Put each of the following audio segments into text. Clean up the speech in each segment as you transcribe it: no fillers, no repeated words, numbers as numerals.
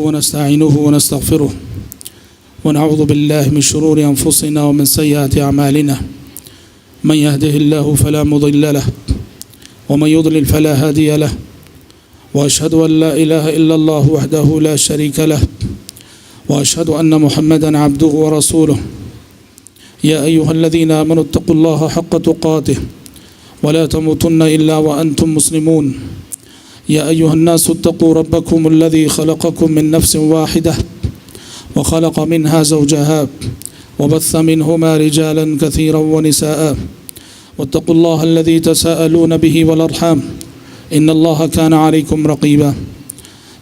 ونستعينه ونستغفره ونعوذ بالله من شرور أنفسنا ومن سيئات أعمالنا من يهده الله فلا مضل له ومن يضلل فلا هادي له وأشهد أن لا إله إلا الله وحده لا شريك له وأشهد أن محمدا عبده ورسوله يا أيها الذين آمنوا اتقوا الله حق تقاته ولا تموتن إلا وأنتم مسلمون يا أيها الناس اتقوا ربكم الذي خلقكم من نفس واحدة وخلق منها زوجها وبث منهما رجالا كثيرا ونساء واتقوا الله الذي تساءلون به والأرحام إن الله كان عليكم رقيبا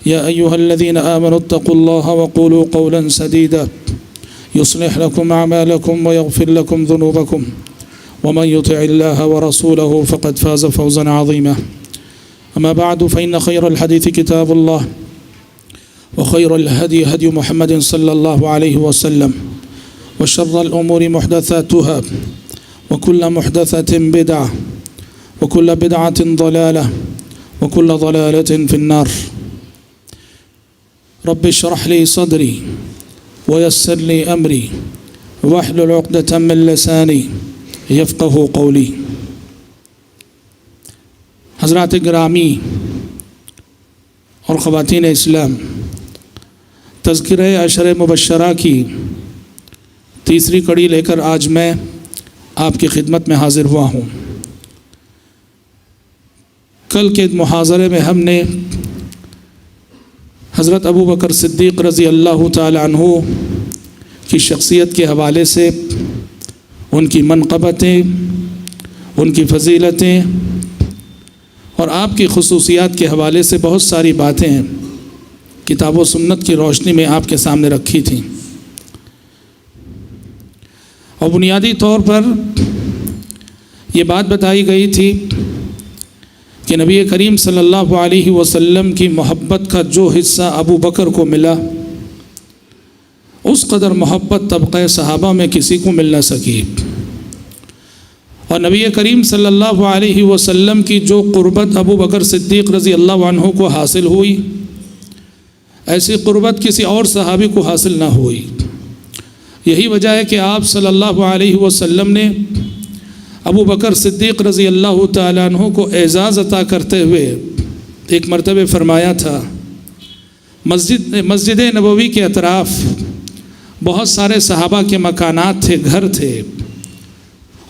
يا أيها الذين آمنوا اتقوا الله وقولوا قولا سديدا يصلح لكم أعمالكم ويغفر لكم ذنوبكم ومن يطع الله ورسوله فقد فاز فوزا عظيما أما بعد فإن خير الحديث كتاب الله وخير الهدي هدي محمد صلى الله عليه وسلم وشر الأمور محدثاتها وكل محدثة بدعة وكل بدعة ضلالة وكل ضلالة في النار رب اشرح لي صدري ويسر لي أمري واحلل عقدة من لساني يفقه قولي. حضرات گرامی اور خواتین اسلام، تذکرہ عشر مبشرہ کی تیسری کڑی لے کر آج میں آپ کی خدمت میں حاضر ہوا ہوں۔ کل کے محاضرے میں ہم نے حضرت ابو بکر صدیق رضی اللہ تعالی عنہ کی شخصیت کے حوالے سے ان کی منقبتیں، ان کی فضیلتیں اور آپ کی خصوصیات کے حوالے سے بہت ساری باتیں کتاب و سنت کی روشنی میں آپ کے سامنے رکھی تھیں، اور بنیادی طور پر یہ بات بتائی گئی تھی کہ نبی کریم صلی اللہ علیہ وسلم کی محبت کا جو حصہ ابو بکر کو ملا، اس قدر محبت طبقہ صحابہ میں کسی کو مل نہ سکی، اور نبی کریم صلی اللہ علیہ وسلم کی جو قربت ابو بکر صدیق رضی اللہ عنہ کو حاصل ہوئی، ایسی قربت کسی اور صحابی کو حاصل نہ ہوئی۔ یہی وجہ ہے کہ آپ صلی اللہ علیہ وسلم نے ابو بکر صدیق رضی اللہ تعالیٰ عنہ کو اعزاز عطا کرتے ہوئے ایک مرتبہ فرمایا تھا، مسجد نبوی کے اطراف بہت سارے صحابہ کے مکانات تھے، گھر تھے،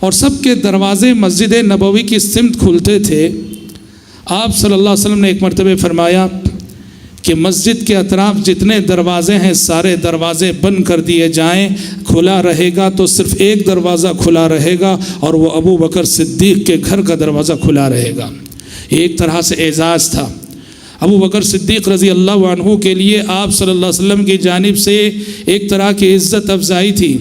اور سب کے دروازے مسجد نبوی کی سمت کھلتے تھے۔ آپ صلی اللہ علیہ وسلم نے ایک مرتبہ فرمایا کہ مسجد کے اطراف جتنے دروازے ہیں سارے دروازے بند کر دیے جائیں، کھلا رہے گا تو صرف ایک دروازہ کھلا رہے گا، اور وہ ابو بکر صدیق کے گھر کا دروازہ کھلا رہے گا۔ ایک طرح سے اعزاز تھا ابو بکر صدیق رضی اللہ عنہ کے لیے، آپ صلی اللہ علیہ وسلم کی جانب سے ایک طرح کی عزت افزائی تھی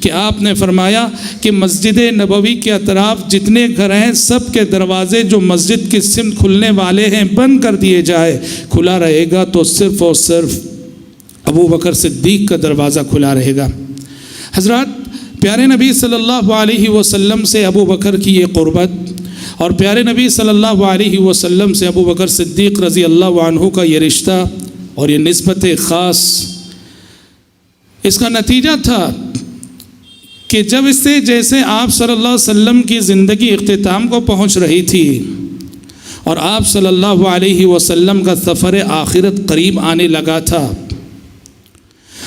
کہ آپ نے فرمایا کہ مسجد نبوی کے اطراف جتنے گھر ہیں سب کے دروازے جو مسجد کی سمت کھلنے والے ہیں بند کر دیے جائے، کھلا رہے گا تو صرف اور صرف ابو بکر صدیق کا دروازہ کھلا رہے گا۔ حضرات، پیارے نبی صلی اللہ علیہ وسلم سے ابو بکر کی یہ قربت، اور پیارے نبی صلی اللہ علیہ وسلم سے ابو بکر صدیق رضی اللہ عنہ کا یہ رشتہ اور یہ نسبت خاص، اس کا نتیجہ تھا کہ جب اس سے جیسے آپ صلی اللہ علیہ وسلم کی زندگی اختتام کو پہنچ رہی تھی اور آپ صلی اللہ علیہ وسلم کا سفر آخرت قریب آنے لگا تھا،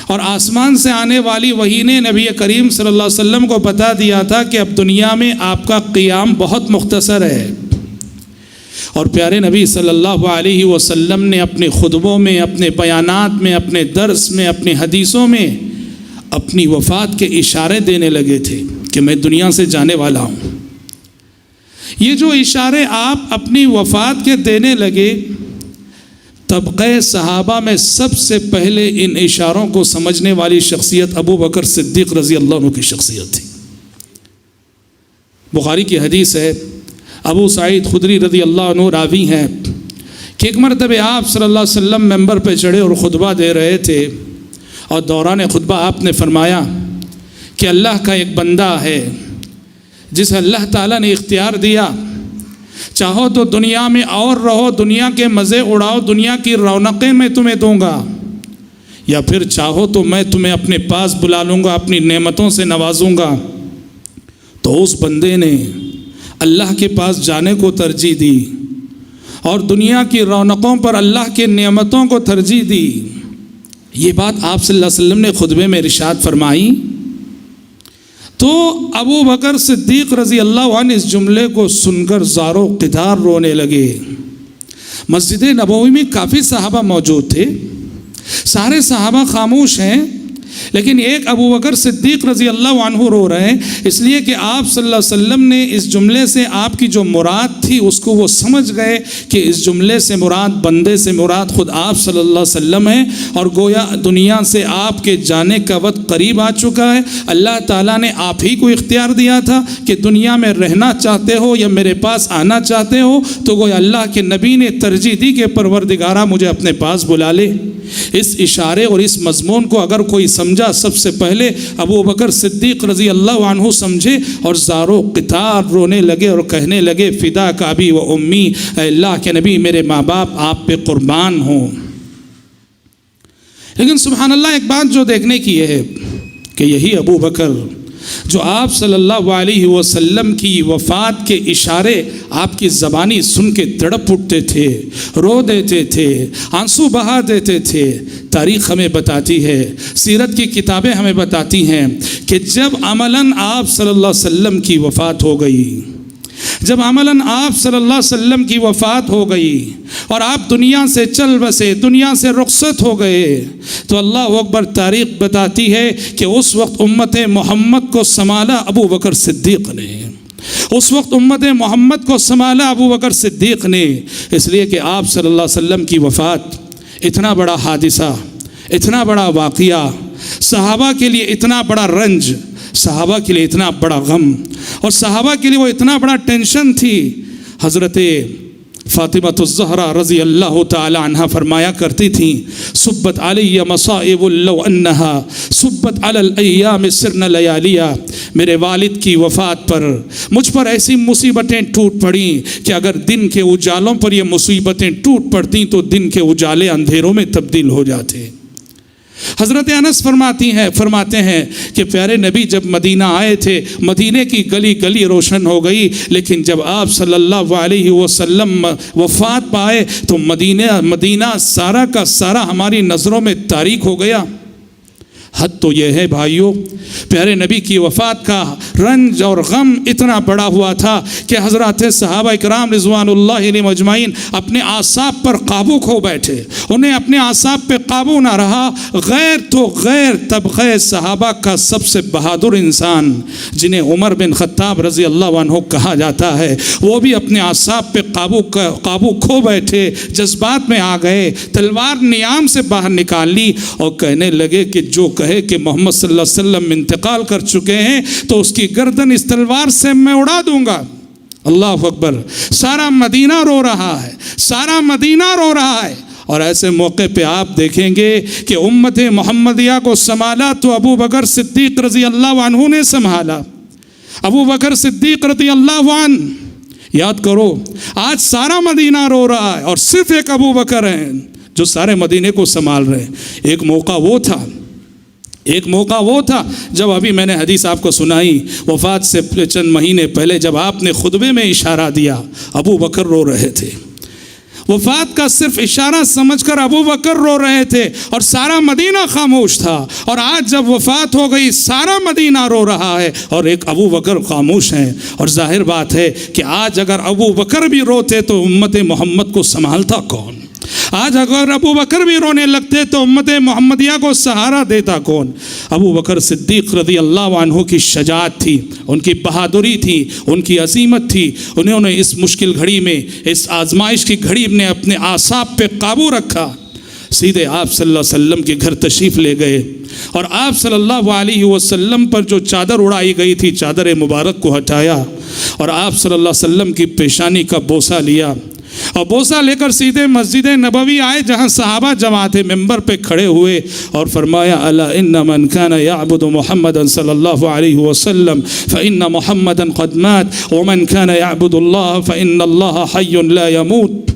اور آسمان سے آنے والی وحی نے نبی کریم صلی اللہ علیہ وسلم کو بتا دیا تھا کہ اب دنیا میں آپ کا قیام بہت مختصر ہے، اور پیارے نبی صلی اللہ علیہ وسلم نے اپنے خطبوں میں، اپنے بیانات میں، اپنے درس میں، اپنی حدیثوں میں اپنی وفات کے اشارے دینے لگے تھے کہ میں دنیا سے جانے والا ہوں۔ یہ جو اشارے آپ اپنی وفات کے دینے لگے، طبقہ صحابہ میں سب سے پہلے ان اشاروں کو سمجھنے والی شخصیت ابو بکر صدیق رضی اللہ عنہ کی شخصیت تھی۔ بخاری کی حدیث ہے، ابو سعید خدری رضی اللہ عنہ راوی ہیں کہ ایک مرتبہ آپ صلی اللہ علیہ وسلم ممبر پہ چڑھے اور خطبہ دے رہے تھے، اور دوران خطبہ آپ نے فرمایا کہ اللہ کا ایک بندہ ہے جسے اللہ تعالیٰ نے اختیار دیا، چاہو تو دنیا میں اور رہو، دنیا کے مزے اڑاؤ، دنیا کی رونقیں میں تمہیں دوں گا، یا پھر چاہو تو میں تمہیں اپنے پاس بلا لوں گا، اپنی نعمتوں سے نوازوں گا۔ تو اس بندے نے اللہ کے پاس جانے کو ترجیح دی اور دنیا کی رونقوں پر اللہ کی نعمتوں کو ترجیح دی۔ یہ بات آپ صلی اللہ علیہ وسلم نے خطبے میں ارشاد فرمائی تو ابو بکر صدیق رضی اللہ عنہ اس جملے کو سن کر زار و قطار رونے لگے۔ مسجد نبوی میں کافی صحابہ موجود تھے، سارے صحابہ خاموش ہیں، لیکن ایک ابو بکر صدیق رضی اللہ عنہ رو رہے ہیں، اس لیے کہ آپ صلی اللہ علیہ وسلم نے اس جملے سے آپ کی جو مراد تھی اس کو وہ سمجھ گئے کہ اس جملے سے مراد، بندے سے مراد خود آپ صلی اللہ علیہ وسلم ہیں، اور گویا دنیا سے آپ کے جانے کا وقت قریب آ چکا ہے۔ اللہ تعالیٰ نے آپ ہی کو اختیار دیا تھا کہ دنیا میں رہنا چاہتے ہو یا میرے پاس آنا چاہتے ہو، تو گویا اللہ کے نبی نے ترجیح دی کہ پروردگارہ مجھے اپنے پاس بلا لے۔ اس اشارے اور اس مضمون کو اگر کوئی سمجھا، سب سے پہلے ابو بکر صدیق رضی اللہ عنہ سمجھے اور زارو قطار رونے لگے اور کہنے لگے فدا کا ابی و امی، اے اللہ کے نبی میرے ماں باپ آپ پہ قربان ہوں۔ لیکن سبحان اللہ، ایک بات جو دیکھنے کی ہے کہ یہی ابو بکر جو آپ صلی اللہ علیہ وسلم کی وفات کے اشارے آپ کی زبانی سن کے تڑپ اٹھتے تھے، رو دیتے تھے، آنسو بہا دیتے تھے، تاریخ ہمیں بتاتی ہے، سیرت کی کتابیں ہمیں بتاتی ہیں کہ جب عملاً آپ صلی اللہ علیہ وسلم کی وفات ہو گئی، جب عملاً آپ صلی اللہ علیہ وسلم کی وفات ہو گئی اور آپ دنیا سے چل بسے، دنیا سے رخصت ہو گئے، تو اللہ اکبر، تاریخ بتاتی ہے کہ اس وقت امت محمد کو سنبھالا ابو بکر صدیق نے، اس وقت امت محمد کو سنبھالا ابو بکر صدیق نے، اس لیے کہ آپ صلی اللہ علیہ وسلم کی وفات اتنا بڑا حادثہ، اتنا بڑا واقعہ، صحابہ کے لیے اتنا بڑا رنج، صحابہ کے لیے اتنا بڑا غم، اور صحابہ کے لیے وہ اتنا بڑا ٹینشن تھی۔ حضرت فاطمہ الزہرا رضی اللہ تعالی عنہ فرمایا کرتی تھیں صبت علی مصائب لو انہا صبت علی الایام سرن لیالیا، میرے والد کی وفات پر مجھ پر ایسی مصیبتیں ٹوٹ پڑیں کہ اگر دن کے اجالوں پر یہ مصیبتیں ٹوٹ پڑتیں تو دن کے اجالے اندھیروں میں تبدیل ہو جاتے۔ حضرت انس فرماتے ہیں کہ پیارے نبی جب مدینہ آئے تھے، مدینے کی گلی گلی روشن ہو گئی، لیکن جب آپ صلی اللہ علیہ وسلم وفات پائے تو مدینہ سارا کا سارا ہماری نظروں میں تاریک ہو گیا۔ حد تو یہ ہے بھائیوں، پیارے نبی کی وفات کا رنج اور غم اتنا بڑا ہوا تھا کہ حضرات صحابہ اکرام رضوان اللہ علیہم اجمعین اپنے اعصاب پر قابو کھو بیٹھے، انہیں اپنے اعصاب پہ قابو نہ رہا۔ غیر تو غیر طبقہ صحابہ کا سب سے بہادر انسان جنہیں عمر بن خطاب رضی اللہ عنہ کہا جاتا ہے، وہ بھی اپنے اعصاب پہ قابو کھو بیٹھے، جذبات میں آ گئے، تلوار نیام سے باہر نکال لی اور کہنے لگے کہ جو کہے کہ محمد صلی اللہ علیہ وسلم انتقال کر چکے ہیں تو اس کی گردن اس تلوار سے میں اڑا دوں گا۔ اللہ اکبر، سارا مدینہ رو رہا ہے، سارا مدینہ رو رہا ہے، اور ایسے موقع پہ آپ دیکھیں گے کہ امت محمدیہ کو سنبھالا تو ابو بکر صدیق رضی اللہ عنہ نے سنبھالا۔ ابو بکر صدیق رضی اللہ عنہ، یاد کرو آج سارا مدینہ رو رہا ہے اور صرف ایک ابو بکر ہیں جو سارے مدینے کو سنبھال رہے ہیں۔ ایک موقع وہ تھا جب ابھی میں نے حدیث آپ کو سنائی، وفات سے چند مہینے پہلے جب آپ نے خطبے میں اشارہ دیا، ابو بکر رو رہے تھے، وفات کا صرف اشارہ سمجھ کر ابو بکر رو رہے تھے اور سارا مدینہ خاموش تھا، اور آج جب وفات ہو گئی سارا مدینہ رو رہا ہے اور ایک ابو بکر خاموش ہیں۔ اور ظاہر بات ہے کہ آج اگر ابو بکر بھی روتے تو امت محمد کو سنبھالتا کون؟ آج اگر ابو بکر بھی رونے لگتے تو امت محمدیہ کو سہارا دیتا کون؟ ابو بکر صدیق رضی اللہ عنہ کی شجاعت تھی، ان کی بہادری تھی، ان کی عظیمت تھی، انہوں نے اس مشکل گھڑی میں، اس آزمائش کی گھڑی میں اپنے اعصاب پہ قابو رکھا، سیدھے آپ صلی اللہ علیہ وسلم کے گھر تشریف لے گئے، اور آپ صلی اللہ علیہ وسلم پر جو چادر اڑائی گئی تھی چادر مبارک کو ہٹایا اور آپ صلی اللہ علیہ وسلم کی پیشانی کا بوسہ لیا، اور بوسہ لے کر سیدھے مسجد نبوی آئے جہاں صحابہ جمع تھے، ممبر پہ کھڑے ہوئے اور فرمایا الا ان من كان يعبد محمدا صلی اللہ علیہ وسلم فإن محمدا قد مات ومن كان يعبد الله فإن الله حي لا يموت۔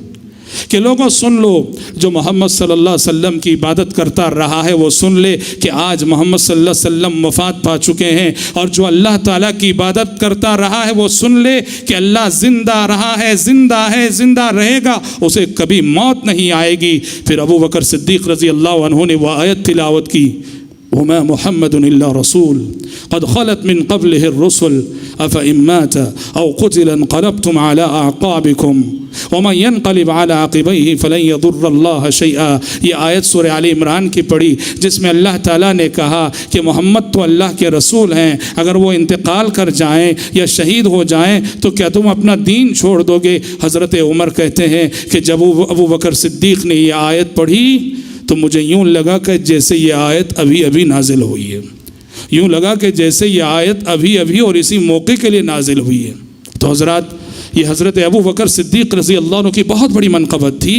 کہ لوگوں سن لو، جو محمد صلی اللہ علیہ وسلم کی عبادت کرتا رہا ہے وہ سن لے کہ آج محمد صلی اللہ علیہ وسلم وفات پا چکے ہیں، اور جو اللہ تعالیٰ کی عبادت کرتا رہا ہے وہ سن لے کہ اللہ زندہ رہا ہے، زندہ ہے، زندہ رہے گا، اسے کبھی موت نہیں آئے گی۔ پھر ابو بکر صدیق رضی اللہ عنہ نے وہ آیت تلاوت کی، وما محمد الا رسول قد خلت من قبله الرسل افإن مات او قتل انقلبتم على اعقابكم ومن ينقلب على عقبيه فلن يضر الله شيئا۔ یہ آیت سورہ آل عمران کی پڑھی، جس میں اللہ تعالیٰ نے کہا کہ محمد تو اللہ کے رسول ہیں، اگر وہ انتقال کر جائیں یا شہید ہو جائیں تو کیا تم اپنا دین چھوڑ دو گے؟ حضرت عمر کہتے ہیں کہ جب ابو بکر صدیق نے یہ آیت پڑھی تو مجھے یوں لگا کہ جیسے یہ آیت ابھی ابھی نازل ہوئی ہے، یوں لگا کہ جیسے یہ آیت ابھی ابھی اور اسی موقع کے لیے نازل ہوئی ہے۔ تو حضرات، یہ حضرت ابو بکر صدیق رضی اللہ عنہ کی بہت بڑی منقبت تھی۔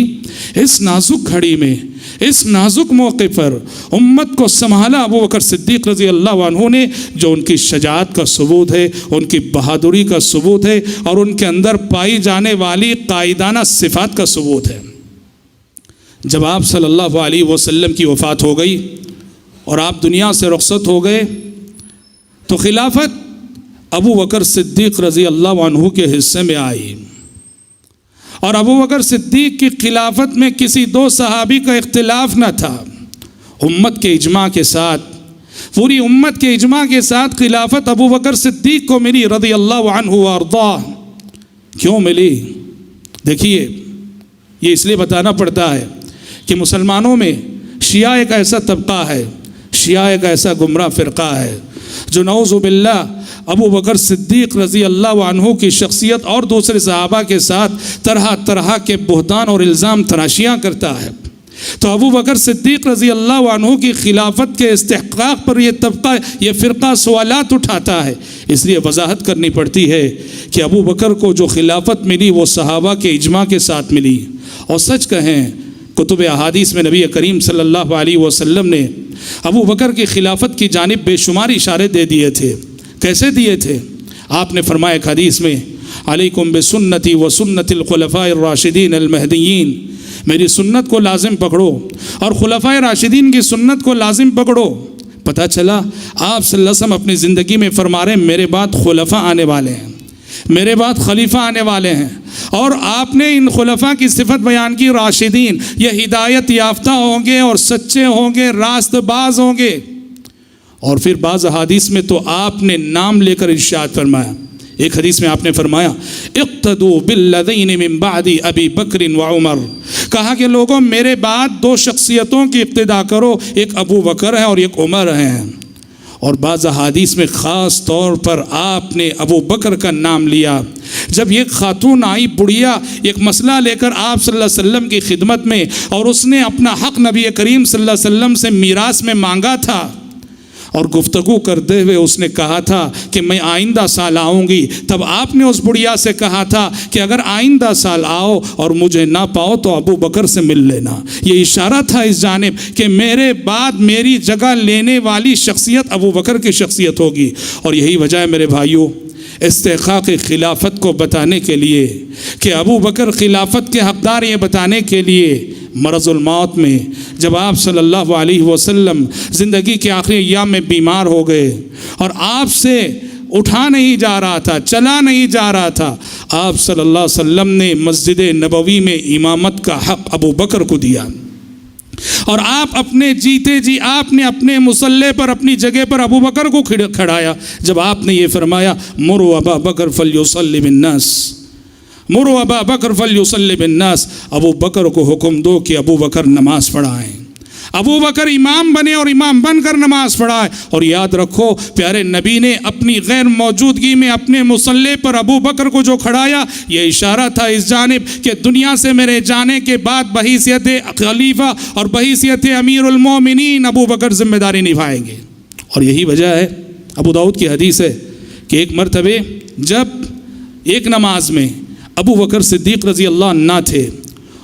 اس نازک گھڑی میں، اس نازک موقع پر امت کو سنبھالا ابو بکر صدیق رضی اللہ عنہ نے، جو ان کی شجاعت کا ثبوت ہے، ان کی بہادری کا ثبوت ہے، اور ان کے اندر پائی جانے والی قائدانہ صفات کا ثبوت ہے۔ جب آپ صلی اللہ علیہ وسلم کی وفات ہو گئی اور آپ دنیا سے رخصت ہو گئے تو خلافت ابو بکر صدیق رضی اللہ عنہ کے حصے میں آئی، اور ابو بکر صدیق کی خلافت میں کسی دو صحابی کا اختلاف نہ تھا۔ امت کے اجماع کے ساتھ، پوری امت کے اجماع کے ساتھ خلافت ابو بکر صدیق کو ملی رضی اللہ عنہ وارضاہ۔ کیوں ملی؟ دیکھیے، یہ اس لیے بتانا پڑتا ہے کہ مسلمانوں میں شیعہ ایک ایسا طبقہ ہے، شیعہ ایک ایسا گمراہ فرقہ ہے جو نعوذ باللہ ابو بکر صدیق رضی اللہ عنہ کی شخصیت اور دوسرے صحابہ کے ساتھ طرح طرح کے بہتان اور الزام تراشیاں کرتا ہے۔ تو ابو بکر صدیق رضی اللہ عنہ کی خلافت کے استحقاق پر یہ طبقہ، یہ فرقہ سوالات اٹھاتا ہے۔ اس لیے وضاحت کرنی پڑتی ہے کہ ابو بکر کو جو خلافت ملی وہ صحابہ کے اجماع کے ساتھ ملی، اور سچ کہیں کتب احادیث میں نبی کریم صلی اللہ علیہ وسلم نے ابو بکر کی خلافت کی جانب بے شمار اشارے دے دیے تھے۔ کیسے دیے تھے؟ آپ نے فرمایا ایک حدیث میں، علیکم بسنتی و سنت الخلفاء الراشدین المہدیین، میری سنت کو لازم پکڑو اور خلفائے راشدین کی سنت کو لازم پکڑو۔ پتہ چلا آپ صلی اللہ علیہ وسلم اپنی زندگی میں فرما رہے ہیں میرے بعد خلفاء آنے والے ہیں، میرے بعد خلیفہ آنے والے ہیں، اور آپ نے ان خلفاء کی صفت بیان کی راشدین، یہ ہدایت یافتہ ہوں گے اور سچے ہوں گے، راست باز ہوں گے۔ اور پھر بعض احادیث میں تو آپ نے نام لے کر ارشاد فرمایا۔ ایک حدیث میں آپ نے فرمایا اقتدوا بالذین من بعد ابی بکر و عمر، کہا کہ لوگوں میرے بعد دو شخصیتوں کی اقتداء کرو، ایک ابو بکر ہے اور ایک عمر ہیں۔ اور بعض احادیث میں خاص طور پر آپ نے ابو بکر کا نام لیا۔ جب ایک خاتون آئی بڑھیا ایک مسئلہ لے کر آپ صلی اللہ علیہ وسلم کی خدمت میں، اور اس نے اپنا حق نبی کریم صلی اللہ علیہ وسلم سے میراث میں مانگا تھا، اور گفتگو کرتے ہوئے اس نے کہا تھا کہ میں آئندہ سال آؤں گی، تب آپ نے اس بڑھیا سے کہا تھا کہ اگر آئندہ سال آؤ اور مجھے نہ پاؤ تو ابو بکر سے مل لینا۔ یہ اشارہ تھا اس جانب کہ میرے بعد میری جگہ لینے والی شخصیت ابو بکر کی شخصیت ہوگی۔ اور یہی وجہ ہے میرے بھائیوں، استحقاق خلافت کو بتانے کے لیے کہ ابو بکر خلافت کے حقدار، یہ بتانے کے لیے مرض الموت میں جب آپ صلی اللہ علیہ وسلم زندگی کے آخری ایام میں بیمار ہو گئے اور آپ سے اٹھا نہیں جا رہا تھا، چلا نہیں جا رہا تھا، آپ صلی اللہ علیہ وسلم نے مسجد نبوی میں امامت کا حق ابو بکر کو دیا، اور آپ اپنے جیتے جی آپ نے اپنے مصلی پر اپنی جگہ پر ابو بکر کو کھڑایا۔ جب آپ نے یہ فرمایا مروا ابا بکر فلیصلی بالناس، مروا ابا بکر فلیصلی بالناس، ابو بکر کو حکم دو کہ ابو بکر نماز پڑھائیں۔ ابو بکر امام بنے اور امام بن کر نماز پڑھائے۔ اور یاد رکھو پیارے نبی نے اپنی غیر موجودگی میں اپنے مصلی پر ابو بکر کو جو کھڑایا، یہ اشارہ تھا اس جانب کہ دنیا سے میرے جانے کے بعد بحیثیت خلیفہ اور بحیثیت امیر المومنین ابو بکر ذمہ داری نبھائیں گے۔ اور یہی وجہ ہے، ابو داؤد کی حدیث ہے کہ ایک مرتبہ جب ایک نماز میں ابو بکر صدیق رضی اللہ عنہ نہ تھے،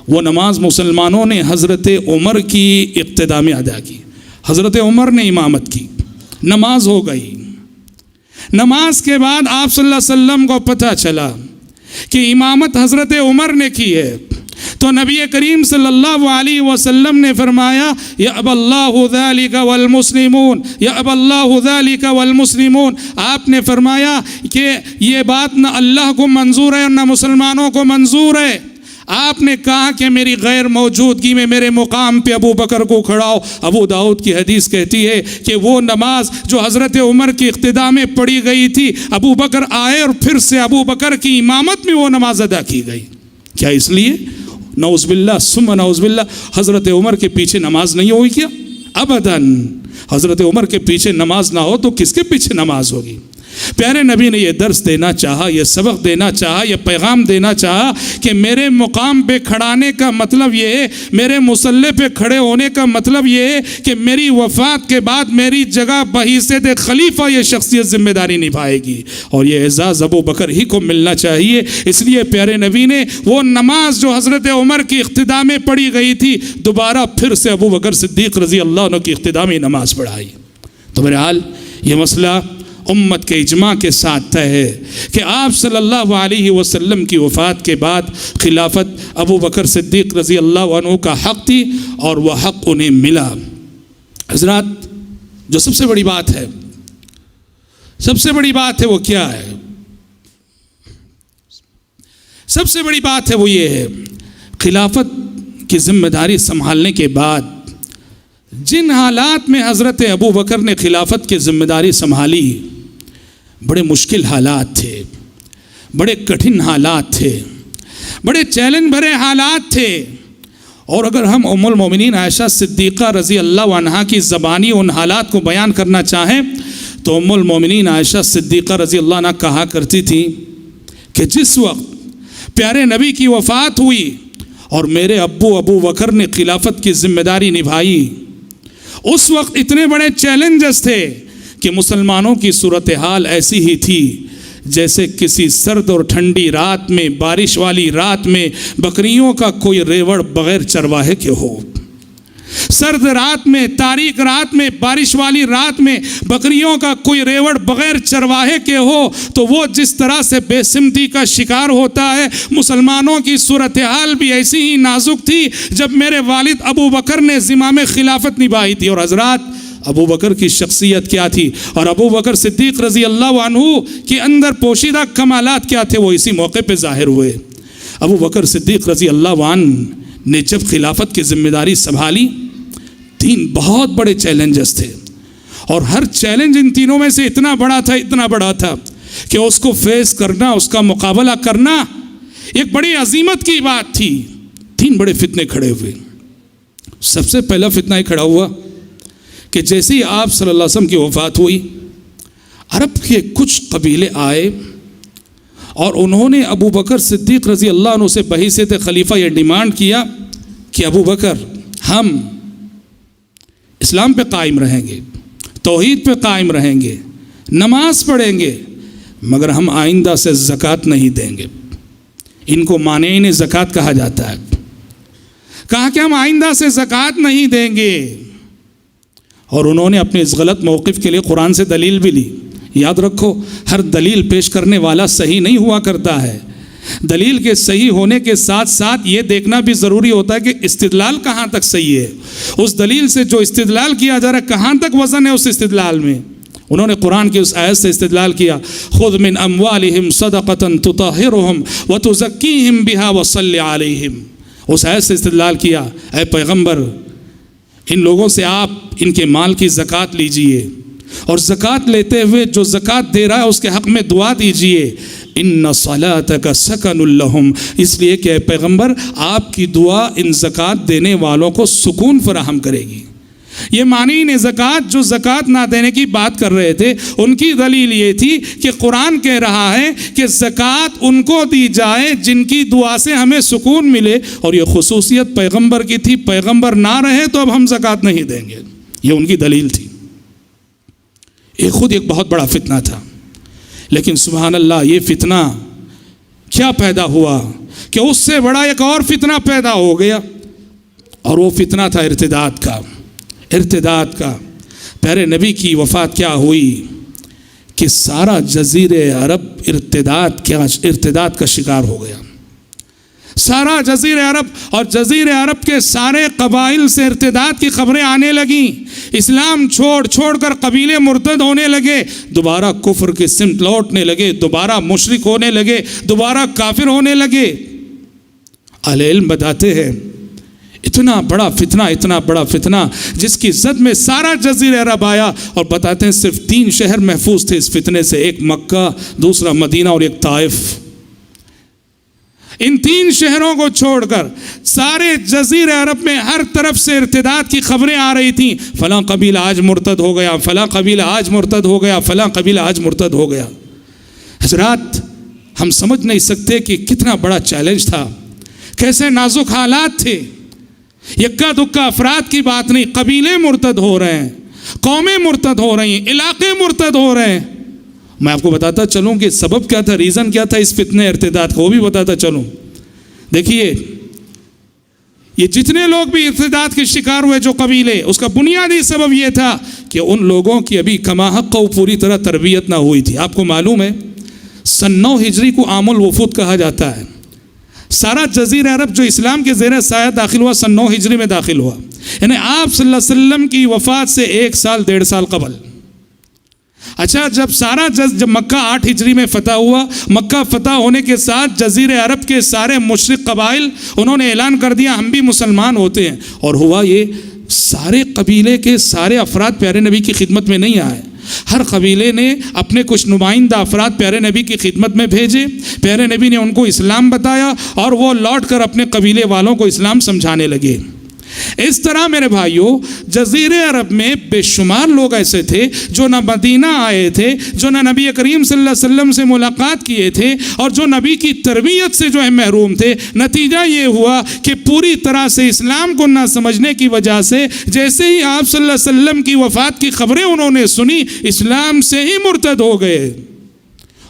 وہ نماز مسلمانوں نے حضرت عمر کی اقتداء میں ادا کی۔ حضرت عمر نے امامت کی، نماز ہو گئی۔ نماز کے بعد آپ صلی اللہ علیہ وسلم کو پتہ چلا کہ امامت حضرت عمر نے کی ہے، تو نبی کریم صلی اللہ علیہ وسلم نے فرمایا یأبی اللہ ذلک والمسلمون، یأبی اللہ ذلک والمسلمون، آپ نے فرمایا کہ یہ بات نہ اللہ کو منظور ہے اور نہ مسلمانوں کو منظور ہے۔ آپ نے کہا کہ میری غیر موجودگی میں میرے مقام پہ ابو بکر کو کھڑاؤ۔ ابو داؤد کی حدیث کہتی ہے کہ وہ نماز جو حضرت عمر کی اقتداء میں پڑھی گئی تھی، ابو بکر آئے اور پھر سے ابو بکر کی امامت میں وہ نماز ادا کی گئی۔ کیا اس لیے نعوذ باللہ ثم نعوذ باللہ حضرت عمر کے پیچھے نماز نہیں ہوئی کیا؟ ابداً۔ حضرت عمر کے پیچھے نماز نہ ہو تو کس کے پیچھے نماز ہوگی؟ پیارے نبی نے یہ درس دینا چاہا، یہ سبق دینا چاہا، یہ پیغام دینا چاہا کہ میرے مقام پہ کھڑانے کا مطلب یہ ہے، میرے مصلی پہ کھڑے ہونے کا مطلب یہ ہے کہ میری وفات کے بعد میری جگہ بحیثیت خلیفہ یہ شخصیت ذمہ داری نبھائے گی، اور یہ اعزاز ابو بکر ہی کو ملنا چاہیے۔ اس لیے پیارے نبی نے وہ نماز جو حضرت عمر کی اقتداء میں پڑھی گئی تھی، دوبارہ پھر سے ابو بکر صدیق رضی اللہ عنہ کی اقتداء میں نماز پڑھائی۔ تو بہرحال یہ مسئلہ امت کے اجماع کے ساتھ طے ہے کہ آپ صلی اللہ علیہ وسلم کی وفات کے بعد خلافت ابو بکر صدیق رضی اللہ عنہ کا حق تھی، اور وہ حق انہیں ملا۔ حضرات، جو سب سے بڑی بات ہے، سب سے بڑی بات ہے وہ کیا ہے؟ سب سے بڑی بات ہے وہ یہ ہے، خلافت کی ذمہ داری سنبھالنے کے بعد جن حالات میں حضرت ابو بکر نے خلافت کی ذمہ داری سنبھالی، بڑے مشکل حالات تھے، بڑے کٹھن حالات تھے، بڑے چیلنج بھرے حالات تھے، اور اگر ہم ام المومنین عائشہ صدیقہ رضی اللہ عنہا کی زبانی ان حالات کو بیان کرنا چاہیں تو ام المومنین عائشہ صدیقہ رضی اللہ عنہا کہا کرتی تھی کہ جس وقت پیارے نبی کی وفات ہوئی اور میرے ابو بکر نے خلافت کی ذمہ داری نبھائی، اس وقت اتنے بڑے چیلنجز تھے کہ مسلمانوں کی صورتحال ایسی ہی تھی جیسے کسی سرد اور ٹھنڈی رات میں، بارش والی رات میں بکریوں کا کوئی ریوڑ بغیر چرواہے کے ہو۔ سرد رات میں، تاریک رات میں، بارش والی رات میں بکریوں کا کوئی ریوڑ بغیر چرواہے کے ہو، تو وہ جس طرح سے بے سمتی کا شکار ہوتا ہے، مسلمانوں کی صورتحال بھی ایسی ہی نازک تھی جب میرے والد ابو بکر نے زمام خلافت نبھائی تھی۔ اور حضرات، ابو بکر کی شخصیت کیا تھی اور ابو بکر صدیق رضی اللہ عنہ کے اندر پوشیدہ کمالات کیا تھے، وہ اسی موقع پہ ظاہر ہوئے۔ ابو بکر صدیق رضی اللہ عنہ نے جب خلافت کی ذمہ داری سنبھالی، تین بہت بڑے چیلنجز تھے، اور ہر چیلنج ان تینوں میں سے اتنا بڑا تھا کہ اس کو فیس کرنا، اس کا مقابلہ کرنا ایک بڑی عظیمت کی بات تھی۔ تین بڑے فتنے کھڑے ہوئے۔ سب سے پہلا فتنہ یہ کھڑا ہوا کہ جیسے ہی آپ صلی اللہ علیہ وسلم کی وفات ہوئی، عرب کے کچھ قبیلے آئے اور انہوں نے ابو بکر صدیق رضی اللہ عنہ سے بحیثیت خلیفہ یہ ڈیمانڈ کیا کہ ابو بکر، ہم اسلام پہ قائم رہیں گے، توحید پہ قائم رہیں گے، نماز پڑھیں گے، مگر ہم آئندہ سے زکوٰۃ نہیں دیں گے۔ ان کو مانعین زکوٰۃ کہا جاتا ہے۔ کہا کہ ہم آئندہ سے زکوٰۃ نہیں دیں گے، اور انہوں نے اپنے اس غلط موقف کے لیے قرآن سے دلیل بھی لی۔ یاد رکھو، ہر دلیل پیش کرنے والا صحیح نہیں ہوا کرتا ہے۔ دلیل کے صحیح ہونے کے ساتھ ساتھ یہ دیکھنا بھی ضروری ہوتا ہے کہ استدلال کہاں تک صحیح ہے، اس دلیل سے جو استدلال کیا جا رہا ہے کہاں تک وزن ہے اس استدلال میں۔ انہوں نے قرآن کی اس آیت سے استدلال کیا، خذ من اموالہم صدقۃ تطہرہم وتزکیہم بہا وصلی علیہم۔ اس آیت سے استدلال کیا، اے پیغمبر، ان لوگوں سے آپ ان کے مال کی زکوٰۃ لیجئے، اور زکوٰۃ لیتے ہوئے جو زکوٰۃ دے رہا ہے اس کے حق میں دعا دیجئے، ان صلاتک سکن لہم، اس لیے کہ اے پیغمبر آپ کی دعا ان زکوٰۃ دینے والوں کو سکون فراہم کرے گی۔ یہ مانعین زکوٰۃ جو زکوٰۃ نہ دینے کی بات کر رہے تھے، ان کی دلیل یہ تھی کہ قرآن کہہ رہا ہے کہ زکوٰۃ ان کو دی جائے جن کی دعا سے ہمیں سکون ملے، اور یہ خصوصیت پیغمبر کی تھی، پیغمبر نہ رہے تو اب ہم زکوٰۃ نہیں دیں گے۔ یہ ان کی دلیل تھی۔ یہ خود ایک بہت بڑا فتنہ تھا، لیکن سبحان اللہ، یہ فتنہ کیا پیدا ہوا کہ اس سے بڑا ایک اور فتنہ پیدا ہو گیا، اور وہ فتنہ تھا ارتداد کا۔ پیارے نبی کی وفات کیا ہوئی کہ سارا جزیرہ عرب ارتداد کا شکار ہو گیا۔ سارا جزیر عرب اور جزیر عرب کے سارے قبائل سے ارتداد کی خبریں آنے لگیں، اسلام چھوڑ کر قبیلے مرتد ہونے لگے، دوبارہ کفر کی سمت لوٹنے لگے، دوبارہ مشرک ہونے لگے، دوبارہ کافر ہونے لگے۔ اہل علم بتاتے ہیں اتنا بڑا فتنہ جس کی زد میں سارا جزیر عرب آیا، اور بتاتے ہیں صرف 3 شہر محفوظ تھے اس فتنے سے، ایک مکہ، دوسرا مدینہ اور ایک طائف۔ ان 3 شہروں کو چھوڑ کر سارے جزیر عرب میں ہر طرف سے ارتداد کی خبریں آ رہی تھیں، فلاں قبیلہ آج مرتد ہو گیا، فلاں قبیلہ آج مرتد ہو گیا، فلاں قبیلہ آج مرتد ہو گیا۔ حضرات، ہم سمجھ نہیں سکتے کہ کتنا بڑا چیلنج تھا، کیسے نازک حالات تھے۔ یکا دکا افراد کی بات نہیں، قبیلے مرتد ہو رہے ہیں، قومیں مرتد ہو رہی ہیں، علاقے مرتد ہو رہے ہیں۔ میں آپ کو بتاتا چلوں کہ سبب کیا تھا، ریزن کیا تھا اس فتنے ارتداد کو، وہ بھی بتاتا چلوں۔ دیکھیے، یہ جتنے لوگ بھی ارتداد کے شکار ہوئے جو قبیلے، اس کا بنیادی سبب یہ تھا کہ ان لوگوں کی ابھی کما حق و پوری طرح تربیت نہ ہوئی تھی۔ آپ کو معلوم ہے سن 9 ہجری کو عام الوفود کہا جاتا ہے۔ سارا جزیر عرب جو اسلام کے زیر سایہ داخل ہوا 9 ہجری میں داخل ہوا، یعنی آپ صلی اللہ علیہ وسلم کی وفات سے 1 سال 1.5 سال قبل۔ اچھا، جب مکہ 8 ہجری میں فتح ہوا، مکہ فتح ہونے کے ساتھ جزیر عرب کے سارے مشرک قبائل انہوں نے اعلان کر دیا ہم بھی مسلمان ہوتے ہیں، اور ہوا یہ سارے قبیلے کے سارے افراد پیارے نبی کی خدمت میں نہیں آئے، ہر قبیلے نے اپنے کچھ نمائندہ افراد پیارے نبی کی خدمت میں بھیجے، پیارے نبی نے ان کو اسلام بتایا اور وہ لوٹ کر اپنے قبیلے والوں کو اسلام سمجھانے لگے۔ اس طرح میرے بھائیوں، جزیر عرب میں بے شمار لوگ ایسے تھے جو نہ مدینہ آئے تھے، جو نہ نبی کریم صلی اللہ علیہ وسلم سے ملاقات کیے تھے، اور جو نبی کی تربیت سے جو ہے محروم تھے۔ نتیجہ یہ ہوا کہ پوری طرح سے اسلام کو نہ سمجھنے کی وجہ سے جیسے ہی آپ صلی اللہ علیہ وسلم کی وفات کی خبریں انہوں نے سنی، اسلام سے ہی مرتد ہو گئے۔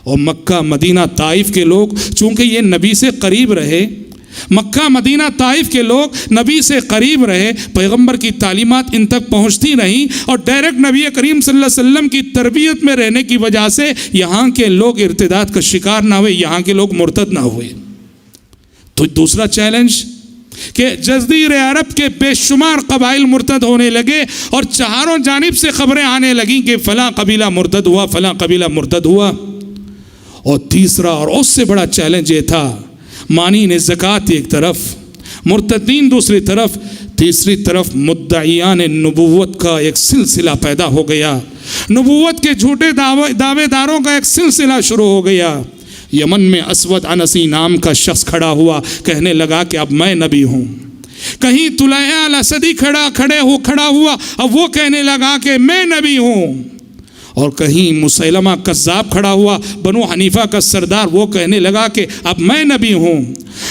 اور مکہ، مدینہ، طائف کے لوگ چونکہ یہ نبی سے قریب رہے، مکہ، مدینہ، طائف کے لوگ نبی سے قریب رہے، پیغمبر کی تعلیمات ان تک پہنچتی رہیں، اور ڈائریکٹ نبی کریم صلی اللہ علیہ وسلم کی تربیت میں رہنے کی وجہ سے یہاں کے لوگ ارتداد کا شکار نہ ہوئے، یہاں کے لوگ مرتد نہ ہوئے۔ تو دوسرا چیلنج کہ جزیر عرب کے بے شمار قبائل مرتد ہونے لگے، اور چاروں جانب سے خبریں آنے لگیں کہ فلاں قبیلہ مرتد ہوا، فلاں قبیلہ مرتد ہوا۔ اور تیسرا اور اس سے بڑا چیلنج یہ تھا، مانین زکوٰۃ ایک طرف، مرتدین دوسری طرف، تیسری طرف مدعیان نبوت کا ایک سلسلہ پیدا ہو گیا، نبوت کے جھوٹے دعوے داروں کا ایک سلسلہ شروع ہو گیا۔ یمن میں اسود عنسی نام کا شخص کھڑا ہوا، کہنے لگا کہ اب میں نبی ہوں۔ کہیں طلحہ الاسدی کھڑا ہوا، اب وہ کہنے لگا کہ میں نبی ہوں۔ اور کہیں مسیلمہ کذاب کھڑا ہوا، بنو حنیفہ کا سردار، وہ کہنے لگا کہ اب میں نبی ہوں۔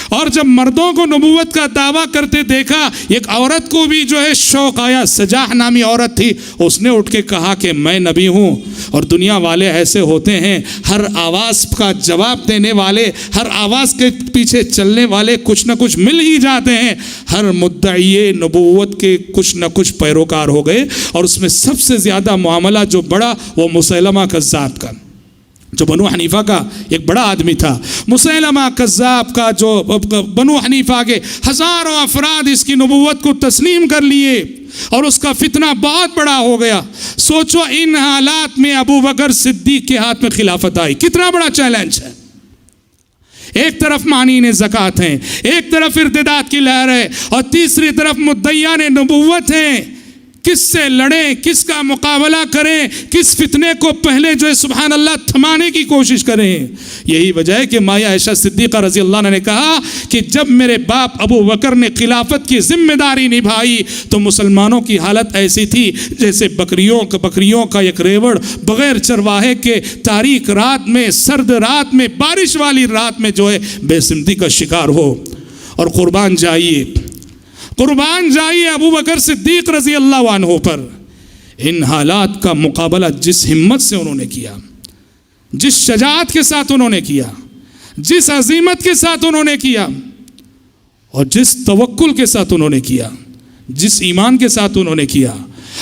اور جب مردوں کو نبوت کا دعویٰ کرتے دیکھا، ایک عورت کو بھی جو ہے شوق آیا، سجاح نامی عورت تھی، اس نے اٹھ کے کہا کہ میں نبی ہوں۔ اور دنیا والے ایسے ہوتے ہیں، ہر آواز کا جواب دینے والے، ہر آواز کے پیچھے چلنے والے کچھ نہ کچھ مل ہی جاتے ہیں۔ ہر مدعی نبوت کے کچھ نہ کچھ پیروکار ہو گئے، اور اس میں سب سے زیادہ معاملہ جو بڑا وہ مسیلمہ کذاب کا، جو بنو حنیفہ کا ایک بڑا آدمی تھا۔ مسیلمہ کذاب کا جو بنو حنیفہ کے ہزاروں افراد اس کی نبوت کو تسلیم کر لیے، اور اس کا فتنہ بہت بڑا ہو گیا۔ سوچو ان حالات میں ابو بکر صدیق کے ہاتھ میں خلافت آئی، کتنا بڑا چیلنج ہے۔ ایک طرف مانین زکوٰۃ ہیں، ایک طرف ارتداد کی لہر ہے، اور تیسری طرف مدعیان نبوت ہیں۔ کس سے لڑیں، کس کا مقابلہ کریں، کس فتنے کو پہلے جو ہے سبحان اللہ تھمانے کی کوشش کریں۔ یہی وجہ ہے کہ مایا عائشہ صدیقہ رضی اللہ عنہ نے کہا کہ جب میرے باپ ابو بکر نے خلافت کی ذمہ داری نبھائی تو مسلمانوں کی حالت ایسی تھی جیسے بکریوں کا ایک ریوڑ بغیر چرواہے کے تاریک رات میں، سرد رات میں، بارش والی رات میں جو ہے بے سمتی کا شکار ہو۔ اور قربان جائیے ابو بکر صدیق رضی اللہ عنہ پر۔ ان حالات کا مقابلہ جس ہمت سے انہوں نے کیا، جس شجاعت کے ساتھ انہوں نے کیا، جس عزیمت کے ساتھ انہوں نے کیا، اور جس توکل کے ساتھ انہوں نے کیا، جس ایمان کے ساتھ انہوں نے کیا،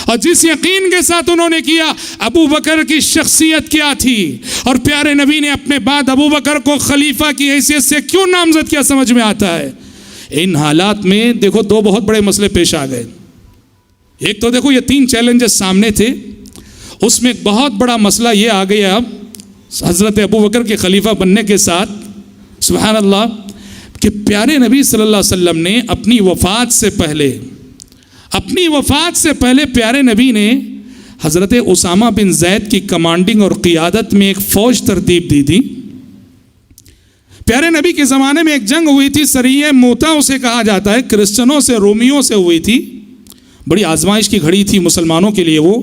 اور جس یقین کے ساتھ انہوں نے کیا، ابو بکر کی شخصیت کیا تھی اور پیارے نبی نے اپنے بعد ابو بکر کو خلیفہ کی حیثیت سے کیوں نامزد کیا، سمجھ میں آتا ہے۔ ان حالات میں دیکھو دو بہت بڑے مسئلے پیش آ گئے۔ ایک تو دیکھو یہ 3 چیلنجز سامنے تھے، اس میں ایک بہت بڑا مسئلہ یہ آ گیا حضرت ابو بکر کے خلیفہ بننے کے ساتھ، سبحان اللہ، کہ پیارے نبی صلی اللہ علیہ وسلم نے اپنی وفات سے پہلے پیارے نبی نے حضرت اسامہ بن زید کی کمانڈنگ اور قیادت میں ایک فوج ترتیب دی تھی۔ پیارے نبی کے زمانے میں ایک جنگ ہوئی تھی، سریہ موتا اسے کہا جاتا ہے، کرسچنوں سے، رومیوں سے ہوئی تھی، بڑی آزمائش کی گھڑی تھی مسلمانوں کے لیے۔ وہ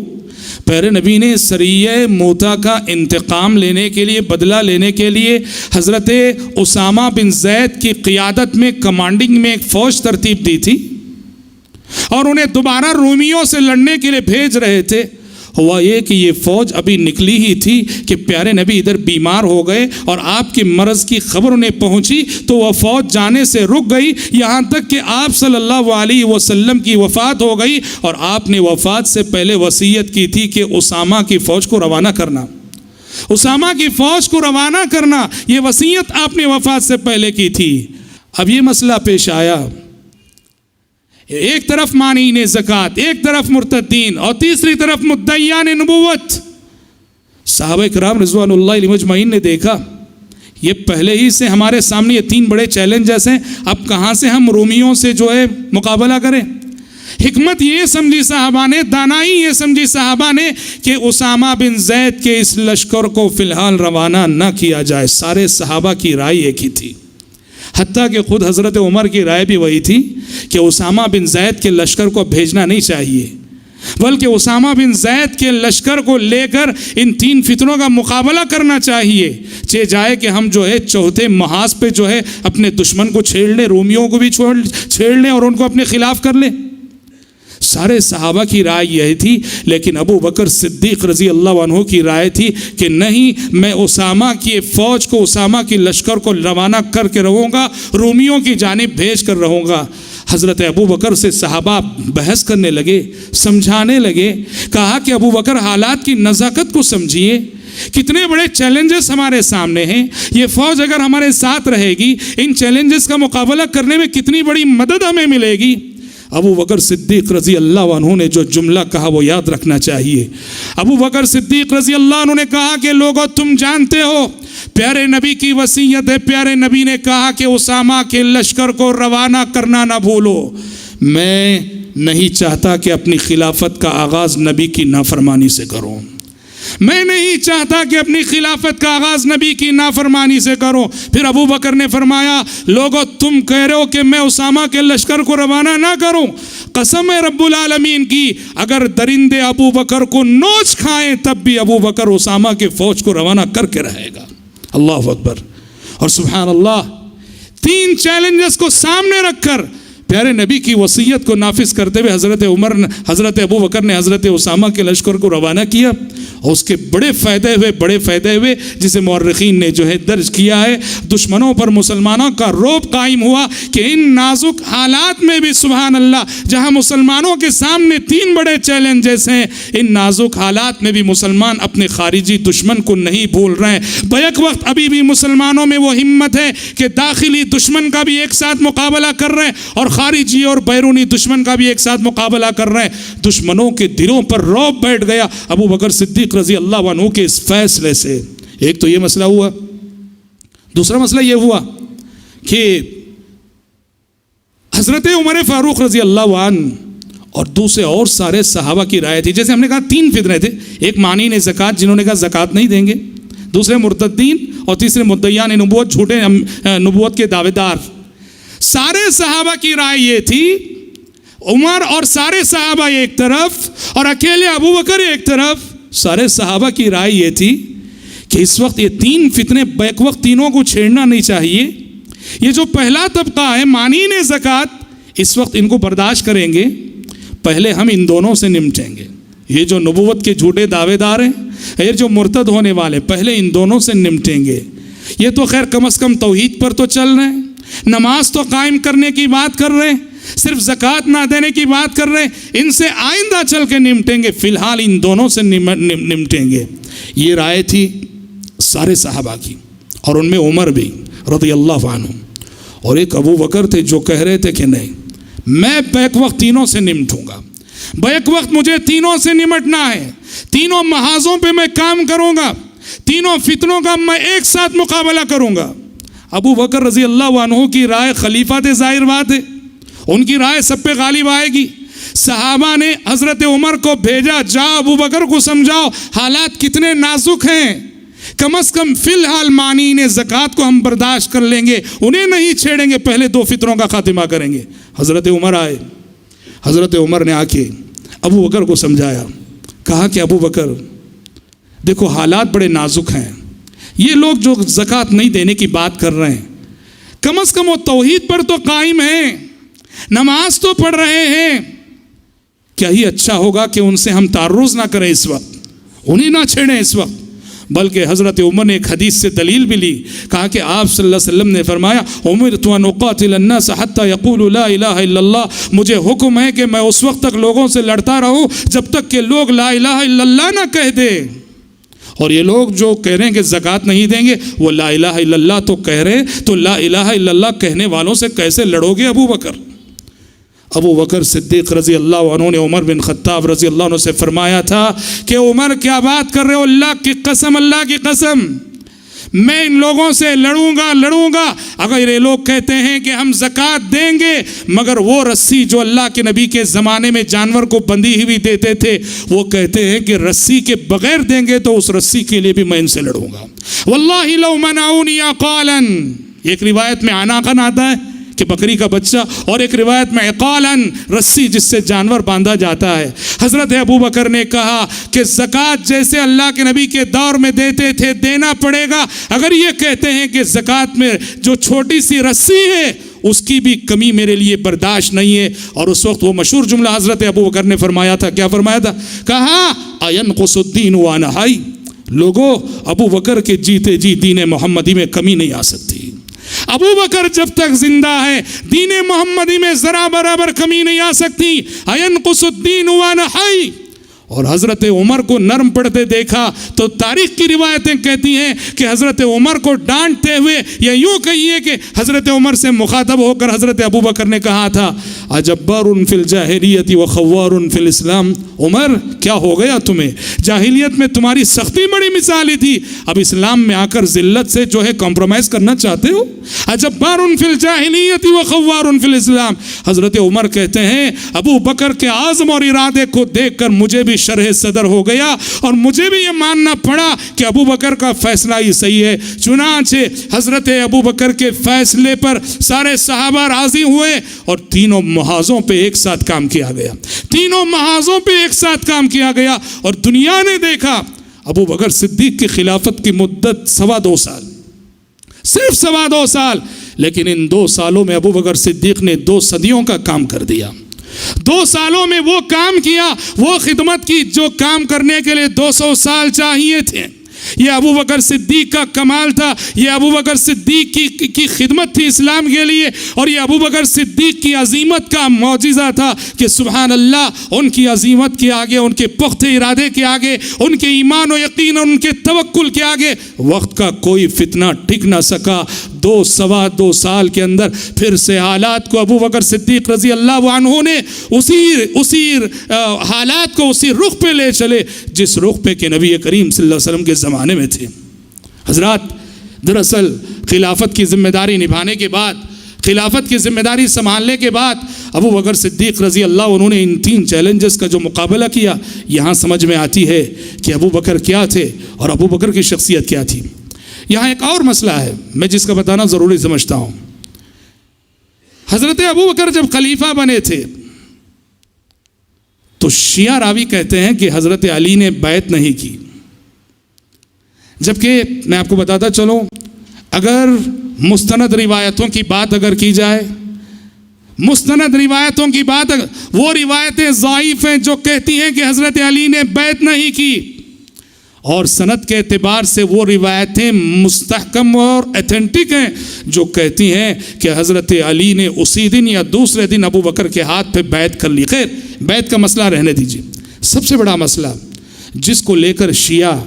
پیارے نبی نے سریہ موتا کا انتقام لینے کے لیے، بدلہ لینے کے لیے حضرت اسامہ بن زید کی قیادت میں، کمانڈنگ میں ایک فوج ترتیب دی تھی اور انہیں دوبارہ رومیوں سے لڑنے کے لیے بھیج رہے تھے۔ ہوا یہ کہ یہ فوج ابھی نکلی ہی تھی کہ پیارے نبی ادھر بیمار ہو گئے اور آپ کی مرض کی خبر انہیں پہنچی، تو وہ فوج جانے سے رک گئی، یہاں تک کہ آپ صلی اللہ علیہ وسلم کی وفات ہو گئی اور آپ نے وفات سے پہلے وصیت کی تھی کہ اسامہ کی فوج کو روانہ کرنا، اسامہ کی فوج کو روانہ کرنا، یہ وصیت آپ نے وفات سے پہلے کی تھی۔ اب یہ مسئلہ پیش آیا، ایک طرف مانعین زکوٰۃ، ایک طرف مرتدین، اور تیسری طرف مدعیان نبوت۔ صحابہ کرام رضوان اللہ علیہم اجمعین نے دیکھا یہ پہلے ہی سے ہمارے سامنے یہ 3 بڑے چیلنجز ہیں، اب کہاں سے ہم رومیوں سے جو ہے مقابلہ کریں۔ حکمت یہ سمجھی صحابہ نے، دانائی یہ سمجھی صحابہ نے کہ اسامہ بن زید کے اس لشکر کو فی الحال روانہ نہ کیا جائے۔ سارے صحابہ کی رائے ایک ہی تھی، حتیٰ کہ خود حضرت عمر کی رائے بھی وہی تھی کہ اسامہ بن زید کے لشکر کو بھیجنا نہیں چاہیے، بلکہ اسامہ بن زید کے لشکر کو لے کر ان 3 فتنوں کا مقابلہ کرنا چاہیے، چاہے جائے کہ ہم جو ہے چوتھے محاذ پہ جو ہے اپنے دشمن کو چھیڑ لیں، رومیوں کو بھی چھیڑ لیں اور ان کو اپنے خلاف کر لیں۔ سارے صحابہ کی رائے یہی تھی، لیکن ابو بکر صدیق رضی اللہ عنہ کی رائے تھی کہ نہیں، میں اسامہ کی فوج کو، اسامہ کی لشکر کو روانہ کر کے رہوں گا، رومیوں کی جانب بھیج کر رہوں گا۔ حضرت ابو بکر سے صحابہ بحث کرنے لگے، سمجھانے لگے، کہا کہ ابو بکر حالات کی نزاکت کو سمجھیے، کتنے بڑے چیلنجز ہمارے سامنے ہیں، یہ فوج اگر ہمارے ساتھ رہے گی، ان چیلنجز کا مقابلہ کرنے میں کتنی بڑی مدد ہمیں ملے گی۔ ابو بکر صدیق رضی اللہ عنہ نے جو جملہ کہا وہ یاد رکھنا چاہیے۔ ابو بکر صدیق رضی اللہ عنہ نے کہا کہ لوگوں تم جانتے ہو پیارے نبی کی وصیت ہے، پیارے نبی نے کہا کہ اسامہ کے لشکر کو روانہ کرنا نہ بھولو۔ میں نہیں چاہتا کہ اپنی خلافت کا آغاز نبی کی نافرمانی سے کروں، میں نہیں چاہتا کہ اپنی خلافت کا آغاز نبی کی نافرمانی سے کروں۔ پھر ابو بکر نے فرمایا لوگو تم کہہ رہے ہو کہ میں اسامہ کے لشکر کو روانہ نہ کروں، قسم ہے رب العالمین کی، اگر درندے ابو بکر کو نوچ کھائیں تب بھی ابو بکر اسامہ کے فوج کو روانہ کر کے رہے گا۔ اللہ اکبر۔ اور سبحان اللہ، 3 چیلنجز کو سامنے رکھ کر پیارے نبی کی وصیت کو نافذ کرتے ہوئے حضرت ابو بکر نے حضرت اسامہ کے لشکر کو روانہ کیا، اور اس کے بڑے فائدے ہوئے جسے مورخین نے جو ہے درج کیا ہے۔ دشمنوں پر مسلمانوں کا رعب قائم ہوا کہ ان نازک حالات میں بھی سبحان اللہ، جہاں مسلمانوں کے سامنے 3 بڑے چیلنجز ہیں، ان نازک حالات میں بھی مسلمان اپنے خارجی دشمن کو نہیں بھول رہے ہیں۔ بیک وقت ابھی بھی مسلمانوں میں وہ ہمت ہے کہ داخلی دشمن کا بھی ایک ساتھ مقابلہ کر رہے ہیں اور خارجی اور بیرونی دشمن کا بھی ایک ساتھ مقابلہ کر رہے ہیں۔ دشمنوں کے دلوں پر رعب بیٹھ گیا ابو بکر صدیق رضی اللہ عنہ کے اس فیصلے سے۔ ایک تو یہ مسئلہ ہوا، دوسرا مسئلہ یہ ہوا کہ حضرت عمر فاروق رضی اللہ عنہ اور دوسرے اور سارے صحابہ کی رائے تھی، جیسے ہم نے کہا 3 فتنے تھے، ایک مانعین زکوٰۃ جنہوں نے کہا زکوٰۃ نہیں دیں گے، دوسرے مرتدین، اور تیسرے مدعیان نبوت، جھوٹے نبوت کے دعوے دار۔ سارے صحابہ کی رائے یہ تھی، عمر اور سارے صحابہ ایک طرف اور اکیلے ابو بکر ایک طرف، سارے صحابہ کی رائے یہ تھی کہ اس وقت یہ 3 فتنے بیک وقت تینوں کو چھیڑنا نہیں چاہیے۔ یہ جو پہلا طبقہ ہے مانعین زکوٰۃ، اس وقت ان کو برداشت کریں گے، پہلے ہم ان دونوں سے نمٹیں گے۔ یہ جو نبوت کے جھوٹے دعوے دار ہیں، یہ جو مرتد ہونے والے، پہلے ان دونوں سے نمٹیں گے۔ یہ تو خیر کم از کم توحید پر تو چل رہے ہیں، نماز تو قائم کرنے کی بات کر رہے ہیں، صرف زکوٰۃ نہ دینے کی بات کر رہے ہیں، ان سے آئندہ چل کے نمٹیں گے، فی الحال ان دونوں سے نمٹیں گے۔ یہ رائے تھی سارے صحابہ کی، اور ان میں عمر بھی رضی اللہ عنہ، اور ایک ابو بکر تھے جو کہہ رہے تھے کہ نہیں، میں بیک وقت تینوں سے نمٹوں گا، بیک وقت مجھے تینوں سے نمٹنا ہے، تینوں محاذوں پہ میں کام کروں گا، تینوں فتنوں کا میں ایک ساتھ مقابلہ کروں گا۔ ابو بکر رضی اللہ عنہ کی رائے خلیفہ تھے، ظاہر بات ہے ان کی رائے سب پہ غالب آئے گی۔ صحابہ نے حضرت عمر کو بھیجا، جاؤ ابو بکر کو سمجھاؤ حالات کتنے نازک ہیں، کم از کم فی الحال مانعین زکوٰۃ کو ہم برداشت کر لیں گے، انہیں نہیں چھیڑیں گے، پہلے دو فتنوں کا خاتمہ کریں گے۔ حضرت عمر آئے، حضرت عمر نے آ کے ابو بکر کو سمجھایا، کہا کہ ابو بکر دیکھو حالات بڑے نازک ہیں، یہ لوگ جو زکوٰۃ نہیں دینے کی بات کر رہے ہیں، کم از کم وہ توحید پر تو قائم ہیں، نماز تو پڑھ رہے ہیں، کیا ہی اچھا ہوگا کہ ان سے ہم تعرض نہ کریں اس وقت، انہیں نہ چھیڑیں اس وقت۔ بلکہ حضرت عمر نے ایک حدیث سے دلیل بھی لی، کہا کہ آپ صلی اللہ علیہ وسلم نے فرمایا امرت ان اقاتل الناس حتى يقولوا لا الہ الا اللہ، مجھے حکم ہے کہ میں اس وقت تک لوگوں سے لڑتا رہوں جب تک کہ لوگ لا الہ الا اللہ نہ کہہ دیں۔ اور یہ لوگ جو کہہ رہے ہیں کہ زکوٰۃ نہیں دیں گے، وہ لا الہ الا اللہ تو کہہ رہے ہیں، تو لا الہ الا اللہ کہنے والوں سے کیسے لڑو گے ابو بکر؟ ابو بکر صدیق رضی اللہ عنہ نے عمر بن خطاب رضی اللہ عنہ سے فرمایا تھا کہ عمر کیا بات کر رہے ہو، اللہ کی قسم، اللہ کی قسم میں ان لوگوں سے لڑوں گا اگر یہ لوگ کہتے ہیں کہ ہم زکوٰۃ دیں گے، مگر وہ رسی جو اللہ کے نبی کے زمانے میں جانور کو بندھی ہوئی دیتے تھے، وہ کہتے ہیں کہ رسی کے بغیر دیں گے تو اس رسی کے لیے بھی میں ان سے لڑوں گا۔ واللہ لو منعونی عقالا، ایک روایت میں عناقن آتا ہے کہ بکری کا بچہ، اور ایک روایت میں عقالاً رسی جس سے جانور باندھا جاتا ہے۔ حضرت ابو بکر نے کہا کہ زکوٰۃ جیسے اللہ کے نبی کے دور میں دیتے تھے دینا پڑے گا، اگر یہ کہتے ہیں کہ زکوٰۃ میں جو چھوٹی سی رسی ہے اس کی بھی کمی میرے لیے برداشت نہیں ہے۔ اور اس وقت وہ مشہور جملہ حضرت ابو بکر نے فرمایا تھا، کیا فرمایا تھا؟ کہا اَيَنْقُصُ الدِّينُ وَأَنَا حَيٌّ، لوگوں ابو بکر کے جیتے جی دین محمدی میں کمی نہیں آ سکتی، ابو بکر جب تک زندہ ہے دین محمدی میں ذرا برابر کمی نہیں آ سکتی۔ اَيَنْقُصُ الدِّينُ وَأَنَا حَيٌّ، اور حضرت عمر کو نرم پڑھتے دیکھا تو تاریخ کی روایتیں کہتی ہیں کہ حضرت عمر کو ڈانٹتے ہوئے، یا یوں کہیے کہ حضرت عمر سے مخاطب ہو کر حضرت ابو بکر نے کہا تھا اجبار فی الجاہلیت وخوار فی الاسلام، عمر کیا ہو گیا تمہیں؟ جاہلیت میں تمہاری سختی بڑی مثالی تھی، اب اسلام میں آ کر ذلت سے جو ہے کمپرومائز کرنا چاہتے ہو؟ اجبار فی الجاہلیت وخوار فی الاسلام۔ حضرت عمر کہتے ہیں ابو بکر کے عزم اور ارادے کو دیکھ کر مجھے بھی شرح صدر ہو گیا، اور مجھے بھی یہ ماننا پڑا کہ ابو بکر کا فیصلہ ہی صحیح ہے۔ چنانچہ حضرت ابو بکر کے فیصلے پر سارے صحابہ راضی ہوئے، اور تینوں محاذوں پہ ایک ساتھ کام کیا گیا، تینوں محاذوں پہ ایک ساتھ کام کیا گیا، اور دنیا نے دیکھا ابو بکر صدیق کی خلافت کی مدت 2.25 سال، صرف 2.25 سال، لیکن ان 2 سالوں میں ابو بکر صدیق نے 2 صدیوں کا کام کر دیا۔ 2 سالوں میں وہ کام کیا، وہ خدمت کی جو کام کرنے کے لیے 200 سال چاہیے تھے۔ یہ ابو بکر صدیق کا کمال تھا، یہ ابو بکر صدیق کی خدمت تھی اسلام کے لیے، اور یہ ابو بکر صدیق کی عظیمت کا معجزہ تھا کہ سبحان اللہ، ان کی عظیمت کے آگے، ان کے پختہ ارادے کے آگے، ان کے ایمان و یقین اور ان کے توکل کے آگے وقت کا کوئی فتنہ ٹک نہ سکا۔ 2 سال کے اندر پھر سے حالات کو ابو بکر صدیق رضی اللہ عنہ نے اسی حالات کو اسی رخ پہ لے چلے جس رخ پہ کہ نبی کریم صلی اللہ علیہ وسلم کے زمانے میں تھے۔ حضرات، دراصل خلافت کی ذمہ داری نبھانے کے بعد، خلافت کی ذمہ داری سنبھالنے کے بعد ابو بکر صدیق رضی اللہ عنہ نے ان 3 چیلنجز کا جو مقابلہ کیا، یہاں سمجھ میں آتی ہے کہ ابو بکر کیا تھے اور ابو بکر کی شخصیت کیا تھی۔ یہاں ایک اور مسئلہ ہے میں جس کا بتانا ضروری سمجھتا ہوں۔ حضرت ابو بکر جب خلیفہ بنے تھے تو شیعہ راوی کہتے ہیں کہ حضرت علی نے بیعت نہیں کی، جبکہ میں آپ کو بتاتا چلوں، اگر مستند روایتوں کی بات اگر کی جائے، مستند روایتوں کی بات، وہ روایتیں ضعیف ہیں جو کہتی ہیں کہ حضرت علی نے بیعت نہیں کی، اور سند کے اعتبار سے وہ روایتیں مستحکم اور ایتھنٹک ہیں جو کہتی ہیں کہ حضرت علی نے اسی دن یا دوسرے دن ابو بکر کے ہاتھ پہ بیعت کر لی. خیر بیعت کا مسئلہ رہنے دیجیے. سب سے بڑا مسئلہ جس کو لے کر شیعہ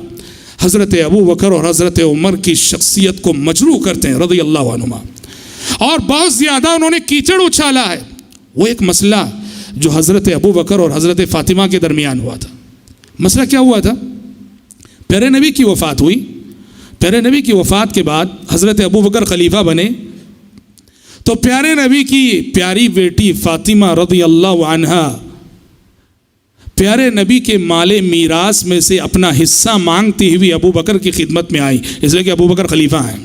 حضرت ابو بکر اور حضرت عمر کی شخصیت کو مجروح کرتے ہیں رضی اللہ عنہما، اور بہت زیادہ انہوں نے کیچڑ اچھالا ہے، وہ ایک مسئلہ جو حضرت ابو بکر اور حضرت فاطمہ کے درمیان ہوا تھا. مسئلہ کیا ہوا تھا؟ پیارے نبی کی وفات ہوئی. پیارے نبی کی وفات کے بعد حضرت ابو بکر خلیفہ بنے تو پیارے نبی کی پیاری بیٹی فاطمہ رضی اللہ عنہا پیارے نبی کے مال میراث میں سے اپنا حصہ مانگتی ہوئی ابو بکر کی خدمت میں آئی، اس لیے کہ ابو بکر خلیفہ ہیں.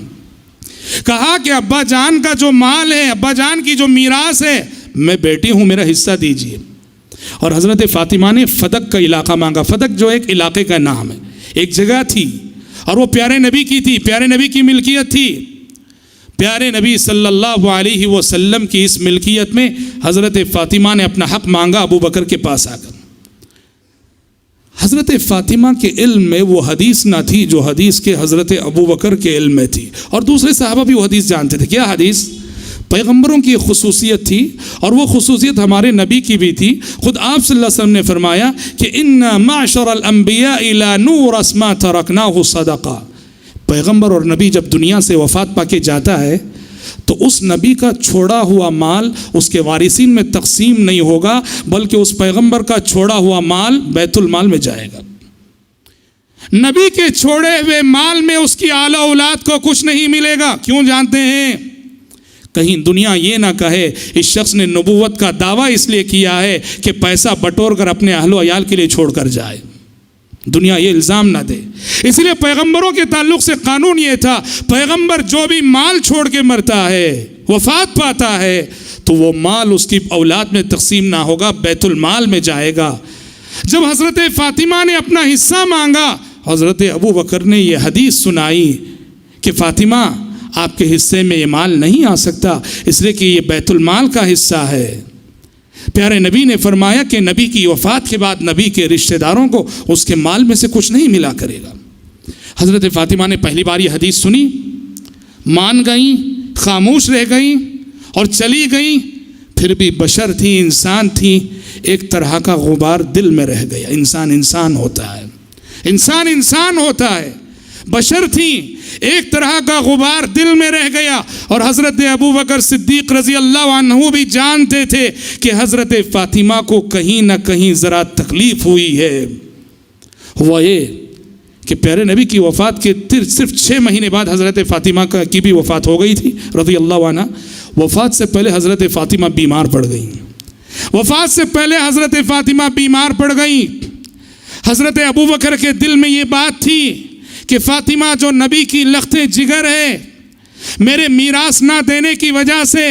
کہا کہ ابا جان کا جو مال ہے، ابا جان کی جو میراث ہے، میں بیٹی ہوں، میرا حصہ دیجیے. اور حضرت فاطمہ نے فدق کا علاقہ مانگا. فدق جو ایک علاقے کا نام ہے، ایک جگہ تھی اور وہ پیارے نبی کی تھی، پیارے نبی کی ملکیت تھی. پیارے نبی صلی اللہ علیہ وسلم کی اس ملکیت میں حضرت فاطمہ نے اپنا حق مانگا ابو بکر کے پاس آ کر. حضرت فاطمہ کے علم میں وہ حدیث نہ تھی جو حدیث کے حضرت ابو بکر کے علم میں تھی، اور دوسرے صحابہ بھی وہ حدیث جانتے تھے. کیا حدیث؟ پیغمبروں کی خصوصیت تھی، اور وہ خصوصیت ہمارے نبی کی بھی تھی. خود آپ صلی اللہ علیہ وسلم نے فرمایا کہ اِنَّا مَعْشَرَ الْأَنْبِيَاءِ لَا نُورَثُ مَا تَرَكْنَاهُ صَدَقَةً. پیغمبر اور نبی جب دنیا سے وفات پا کے جاتا ہے تو اس نبی کا چھوڑا ہوا مال اس کے وارثین میں تقسیم نہیں ہوگا، بلکہ اس پیغمبر کا چھوڑا ہوا مال بیت المال میں جائے گا. نبی کے چھوڑے ہوئے مال میں اس کی اعلی اولاد کو کچھ نہیں ملے گا. کیوں جانتے ہیں؟ کہیں دنیا یہ نہ کہے اس شخص نے نبوت کا دعویٰ اس لیے کیا ہے کہ پیسہ بٹور کر اپنے اہل و عیال کے لیے چھوڑ کر جائے. دنیا یہ الزام نہ دے. اس لیے پیغمبروں کے تعلق سے قانون یہ تھا، پیغمبر جو بھی مال چھوڑ کے مرتا ہے، وفات پاتا ہے، تو وہ مال اس کی اولاد میں تقسیم نہ ہوگا، بیت المال میں جائے گا. جب حضرت فاطمہ نے اپنا حصہ مانگا، حضرت ابو بکر نے یہ حدیث سنائی کہ فاطمہ آپ کے حصے میں یہ مال نہیں آ سکتا، اس لیے کہ یہ بیت المال کا حصہ ہے. پیارے نبی نے فرمایا کہ نبی کی وفات کے بعد نبی کے رشتہ داروں کو اس کے مال میں سے کچھ نہیں ملا کرے گا. حضرت فاطمہ نے پہلی بار یہ حدیث سنی، مان گئیں، خاموش رہ گئیں اور چلی گئیں. پھر بھی بشر تھی، انسان تھی، ایک طرح کا غبار دل میں رہ گیا. انسان ہوتا ہے، انسان ہوتا ہے. بشر تھی، ایک طرح کا غبار دل میں رہ گیا. اور حضرت ابو بکر صدیق رضی اللہ عنہ بھی جانتے تھے کہ حضرت فاطمہ کو کہیں نہ کہیں ذرا تکلیف ہوئی ہے. ہوا یہ کہ پیارے نبی کی وفات کے صرف 6 مہینے بعد حضرت فاطمہ کی بھی وفات ہو گئی تھی رضی اللہ عنہ. وفات سے پہلے حضرت فاطمہ بیمار پڑ گئیں. وفات سے پہلے حضرت فاطمہ بیمار پڑ گئیں. حضرت ابو بکر کے دل میں یہ بات تھی کہ فاطمہ جو نبی کی لخت جگر ہے، میرے میراث نہ دینے کی وجہ سے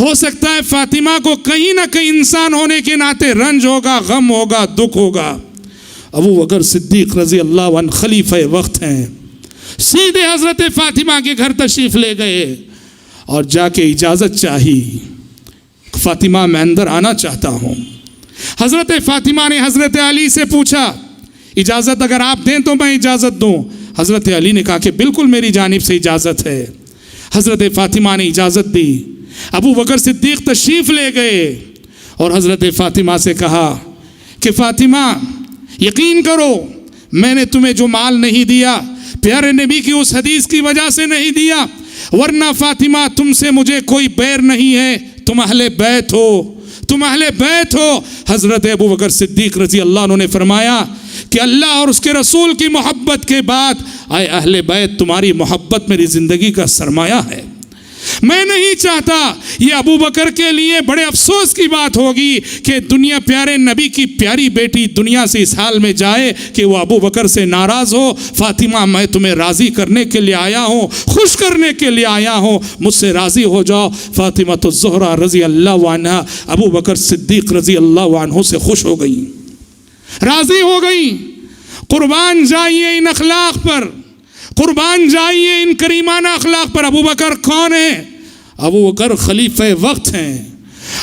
ہو سکتا ہے فاطمہ کو کہیں نہ کہیں انسان ہونے کے ناطے رنج ہوگا، غم ہوگا، دکھ ہوگا. ابو بکر صدیق رضی اللہ عنہ خلیفہ وقت ہیں، سیدھے حضرت فاطمہ کے گھر تشریف لے گئے اور جا کے اجازت چاہی. فاطمہ میں اندر آنا چاہتا ہوں. حضرت فاطمہ نے حضرت علی سے پوچھا، اجازت اگر آپ دیں تو میں اجازت دوں. حضرت علی نے کہا کہ بالکل میری جانب سے اجازت ہے. حضرت فاطمہ نے اجازت دی. ابو بکر صدیق تشریف لے گئے اور حضرت فاطمہ سے کہا کہ فاطمہ یقین کرو، میں نے تمہیں جو مال نہیں دیا پیارے نبی کی اس حدیث کی وجہ سے نہیں دیا، ورنہ فاطمہ تم سے مجھے کوئی بیر نہیں ہے، تم اہل بیت ہو، تم اہل بیت ہو. حضرت ابو بکر صدیق رضی اللہ عنہ نے فرمایا کہ اللہ اور اس کے رسول کی محبت کے بعد اے اہل بیت، تمہاری محبت میری زندگی کا سرمایہ ہے. میں نہیں چاہتا، یہ ابو بکر کے لیے بڑے افسوس کی بات ہوگی کہ دنیا پیارے نبی کی پیاری بیٹی دنیا سے اس حال میں جائے کہ وہ ابو بکر سے ناراض ہو. فاطمہ میں تمہیں راضی کرنے کے لیے آیا ہوں، خوش کرنے کے لیے آیا ہوں، مجھ سے راضی ہو جاؤ. فاطمہ الزہرا رضی اللہ عنہ ابو بکر صدیق رضی اللہ عنہ سے خوش ہو گئیں، راضی ہو گئیں. قربان جائیے ان اخلاق پر، قربان جائیے ان کریمانہ اخلاق پر. ابو بکر کون ہیں؟ ابو بکر خلیفہ وقت ہیں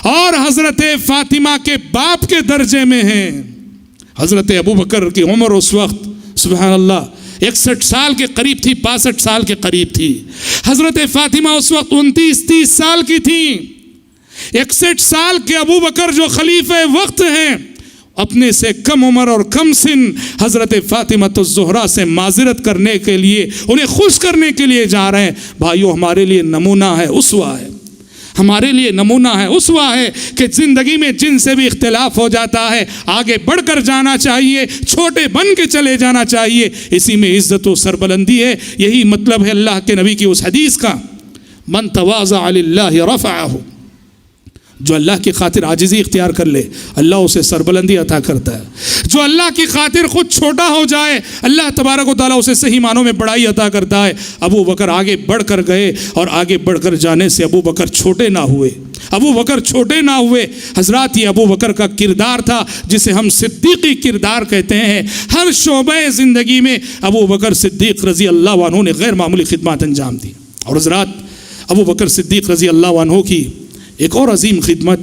اور حضرت فاطمہ کے باپ کے درجے میں ہیں. حضرت ابو بکر کی عمر اس وقت سبحان اللہ 61 سال کے قریب تھی، 62 سال کے قریب تھی۔ حضرت فاطمہ اس وقت 29-30 سال کی تھیں۔ 61 سال کے ابو بکر جو خلیفہ وقت ہیں، اپنے سے کم عمر اور کم سن حضرت فاطمہ الزہرا سے معذرت کرنے کے لیے، انہیں خوش کرنے کے لیے جا رہے ہیں۔ بھائیو، ہمارے لیے نمونہ ہے، اسوہ ہے، ہمارے لیے نمونہ ہے، اسوہ ہے کہ زندگی میں جن سے بھی اختلاف ہو جاتا ہے آگے بڑھ کر جانا چاہیے، چھوٹے بن کے چلے جانا چاہیے، اسی میں عزت و سربلندی ہے۔ یہی مطلب ہے اللہ کے نبی کی اس حدیث کا، من تواضع للہ رفعہ، جو اللہ کی خاطر عاجزی اختیار کر لے اللہ اسے سربلندی عطا کرتا ہے۔ جو اللہ کی خاطر خود چھوٹا ہو جائے اللہ تبارک و تعالیٰ اسے صحیح معنوں میں بڑائی عطا کرتا ہے۔ ابو بکر آگے بڑھ کر گئے، اور آگے بڑھ کر جانے سے ابو بکر چھوٹے نہ ہوئے، ابو بکر چھوٹے نہ ہوئے۔ حضرات، یہ ابو بکر کا کردار تھا جسے ہم صدیقی کردار کہتے ہیں۔ ہر شعبہ زندگی میں ابو بکر صدیق رضی اللہ عنہ نے غیر معمولی خدمات انجام دی۔ اور حضرات، ابو بکر صدیق رضی اللہ عنہ کی ایک اور عظیم خدمت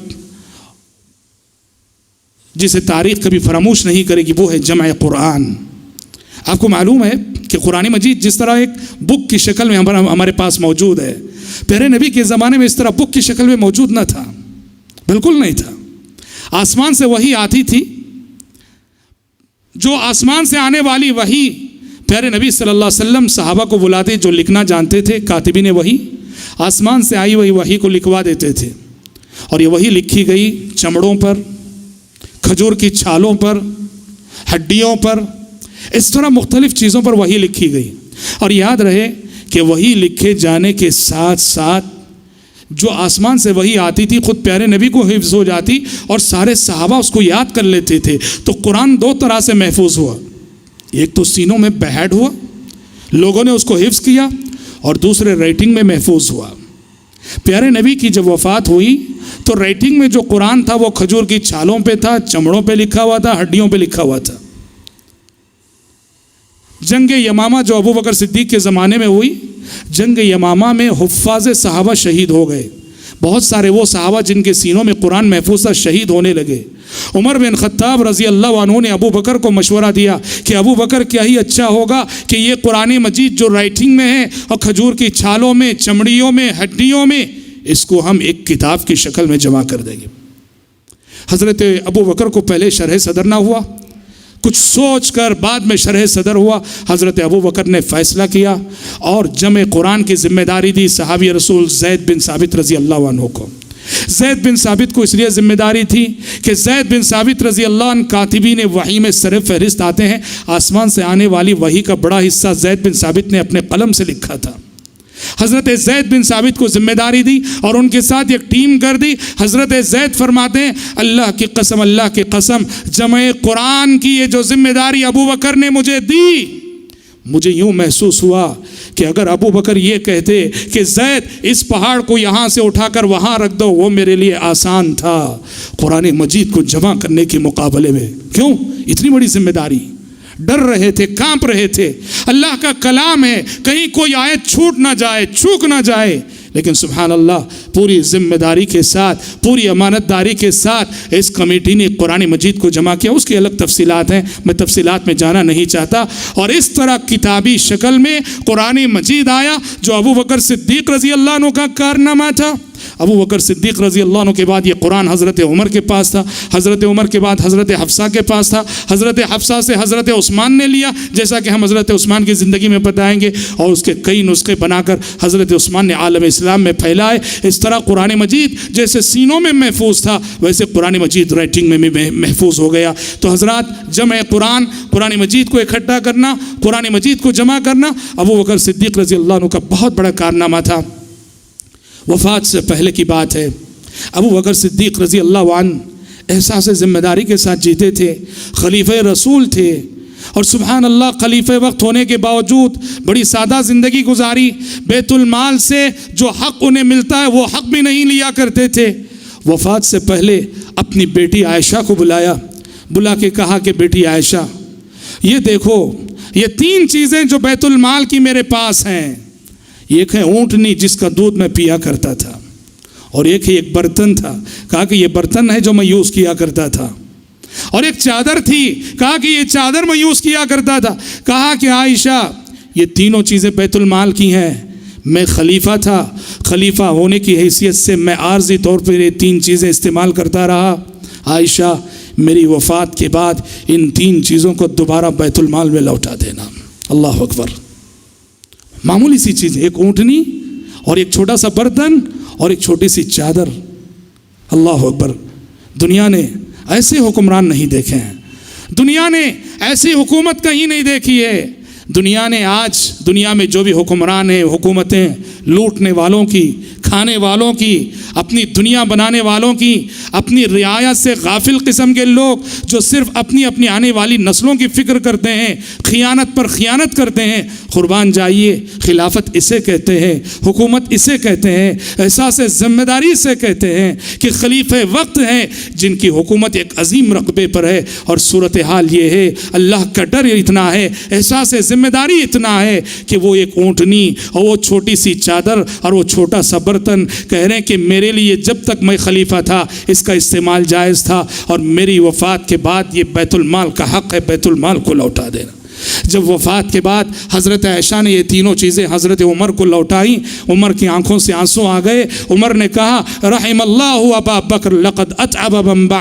جسے تاریخ کبھی فراموش نہیں کرے گی، وہ ہے جمع قرآن۔ آپ کو معلوم ہے کہ قرآن مجید جس طرح ایک بک کی شکل میں ہمارے پاس موجود ہے، پیارے نبی کے زمانے میں اس طرح بک کی شکل میں موجود نہ تھا، بالکل نہیں تھا۔ آسمان سے وحی آتی تھی، جو آسمان سے آنے والی وحی پیارے نبی صلی اللہ علیہ وسلم صحابہ کو بلاتے، جو لکھنا جانتے تھے کاتبین وحی، آسمان سے آئی وہی وحی کو لکھوا دیتے تھے، اور یہ وحی لکھی گئی چمڑوں پر، کھجور کی چھالوں پر، ہڈیوں پر، اس طرح مختلف چیزوں پر وحی لکھی گئی۔ اور یاد رہے کہ وحی لکھے جانے کے ساتھ ساتھ جو آسمان سے وحی آتی تھی خود پیارے نبی کو حفظ ہو جاتی، اور سارے صحابہ اس کو یاد کر لیتے تھے۔ تو قرآن دو طرح سے محفوظ ہوا، ایک تو سینوں میں بیٹھ ہوا، لوگوں نے اس کو حفظ کیا، اور دوسرے رائٹنگ میں محفوظ ہوا۔ پیارے نبی کی جب وفات ہوئی تو رائٹنگ میں جو قرآن تھا وہ کھجور کی چھالوں پہ تھا، چمڑوں پہ لکھا ہوا تھا، ہڈیوں پہ لکھا ہوا تھا۔ جنگ یمامہ جو ابو بکر صدیق کے زمانے میں ہوئی، جنگ یمامہ میں حفاظ صحابہ شہید ہو گئے۔ بہت سارے وہ صحابہ جن کے سینوں میں قرآن محفوظ تھا شہید ہونے لگے۔ عمر بن خطاب رضی اللہ عنہ نے ابو بکر کو مشورہ دیا کہ ابو بکر کیا ہی اچھا ہوگا کہ یہ قرآن مجید جو رائٹنگ میں ہے اور کھجور کی چھالوں میں، چمڑیوں میں، ہڈیوں میں، اس کو ہم ایک کتاب کی شکل میں جمع کر دیں گے۔ حضرت ابو بکر کو پہلے شرح صدر نہ ہوا، کچھ سوچ کر بعد میں شرح صدر ہوا۔ حضرت ابو بکر نے فیصلہ کیا اور جمع قرآن کی ذمہ داری دی صحابی رسول زید بن ثابت رضی اللہ عنہ کو۔ زید بن ثابت کو اس لیے ذمہ داری تھی کہ زید بن ثابت رضی اللہ عنہ کاتبین وحی میں سر فہرست آتے ہیں۔ آسمان سے آنے والی وحی کا بڑا حصہ زید بن ثابت نے اپنے قلم سے لکھا تھا۔ حضرت زید بن ثابت کو ذمہ داری دی اور ان کے ساتھ ایک ٹیم کر دی۔ حضرت زید فرماتے ہیں اللہ کی قسم، اللہ کی قسم، جمع قرآن کی یہ جو ذمہ داری ابو بکر نے مجھے دی، مجھے یوں محسوس ہوا کہ اگر ابو بکر یہ کہتے کہ زید اس پہاڑ کو یہاں سے اٹھا کر وہاں رکھ دو، وہ میرے لیے آسان تھا قرآن مجید کو جمع کرنے کے مقابلے میں۔ کیوں؟ اتنی بڑی ذمہ داری، ڈر رہے تھے، کانپ رہے تھے۔ اللہ کا کلام ہے، کہیں کوئی آیت چھوٹ نہ جائے، چوک نہ جائے۔ لیکن سبحان اللہ، پوری ذمہ داری کے ساتھ، پوری امانت داری کے ساتھ اس کمیٹی نے قرآن مجید کو جمع کیا۔ اس کی الگ تفصیلات ہیں، میں تفصیلات میں جانا نہیں چاہتا۔ اور اس طرح کتابی شکل میں قرآن مجید آیا جو ابو بکر صدیق رضی اللہ عنہ کا کارنامہ تھا۔ ابو بکر صدیق رضی اللہ عنہ کے بعد یہ قرآن حضرت عمر کے پاس تھا، حضرت عمر کے بعد حضرت حفصہ کے پاس تھا، حضرت حفصہ سے حضرت عثمان نے لیا، جیسا کہ ہم حضرت عثمان کی زندگی میں بتائیں گے، اور اس کے کئی نسخے بنا کر حضرت عثمان نے عالم اسلام میں پھیلائے۔ اس طرح قرآن مجید جیسے سینوں میں محفوظ تھا، ویسے قرآن مجید رائٹنگ میں بھی محفوظ ہو گیا۔ تو حضرات، جمع قرآن، قرآن مجید کو اکٹھا کرنا، قرآن مجید کو جمع کرنا ابو بکر صدیق رضی اللہ عنہ کا بہت بڑا کارنامہ تھا۔ وفات سے پہلے کی بات ہے، ابو بکر صدیق رضی اللہ عنہ احساس ذمہ داری کے ساتھ جیتے تھے، خلیفہ رسول تھے، اور سبحان اللہ خلیفہ وقت ہونے کے باوجود بڑی سادہ زندگی گزاری۔ بیت المال سے جو حق انہیں ملتا ہے وہ حق بھی نہیں لیا کرتے تھے۔ وفات سے پہلے اپنی بیٹی عائشہ کو بلا کے کہا کہ بیٹی عائشہ، یہ دیکھو، یہ 3 چیزیں جو بیت المال کی میرے پاس ہیں، ایک ہے اونٹنی جس کا دودھ میں پیا کرتا تھا، اور ایک برتن تھا، کہا کہ یہ برتن ہے جو میں یوز کیا کرتا تھا، اور ایک چادر تھی، کہا کہ یہ چادر میں یوز کیا کرتا تھا. کہا کہ عائشہ یہ تینوں چیزیں بیت المال کی ہیں، میں خلیفہ تھا، خلیفہ ہونے کی حیثیت سے میں عارضی طور پر یہ تین چیزیں استعمال کرتا رہا. عائشہ میری وفات کے بعد ان تین چیزوں کو دوبارہ بیت المال میں لوٹا دینا. اللہ اکبر. معمولی سی چیز، ایک اونٹنی اور ایک چھوٹا سا برتن اور ایک چھوٹی سی چادر. اللہ اکبر. دنیا نے ایسے حکمران نہیں دیکھے ہیں، دنیا نے ایسی حکومت کہیں نہیں دیکھی ہے. دنیا نے آج دنیا میں جو بھی حکمران ہیں، حکومتیں لوٹنے والوں کی، کھانے والوں کی، اپنی دنیا بنانے والوں کی، اپنی رعایت سے غافل قسم کے لوگ جو صرف اپنی آنے والی نسلوں کی فکر کرتے ہیں، خیانت پر خیانت کرتے ہیں. قربان جائیے، خلافت اسے کہتے ہیں، حکومت اسے کہتے ہیں، احساس ذمہ داری سے کہتے ہیں کہ خلیفہ وقت ہیں جن کی حکومت ایک عظیم رقبے پر ہے. اور صورتحال یہ ہے، اللہ کا ڈر اتنا ہے، احساس ذمہ داری اتنا ہے کہ وہ ایک اونٹنی اور وہ چھوٹی سی چادر اور وہ چھوٹا سا برتن کہہ رہے ہیں کہ میرے لیے جب تک میں خلیفہ تھا اس کا استعمال جائز تھا، اور میری وفات کے بعد یہ بیت المال کا حق ہے، بیت المال کو لوٹا دینا. جب وفات کے بعد حضرت عائشہ نے یہ تینوں چیزیں حضرت عمر کو لوٹائیں، عمر کی آنکھوں سے آنسو آ گئے. عمر نے کہا رحم اللہ ابا بکر لقد اتعب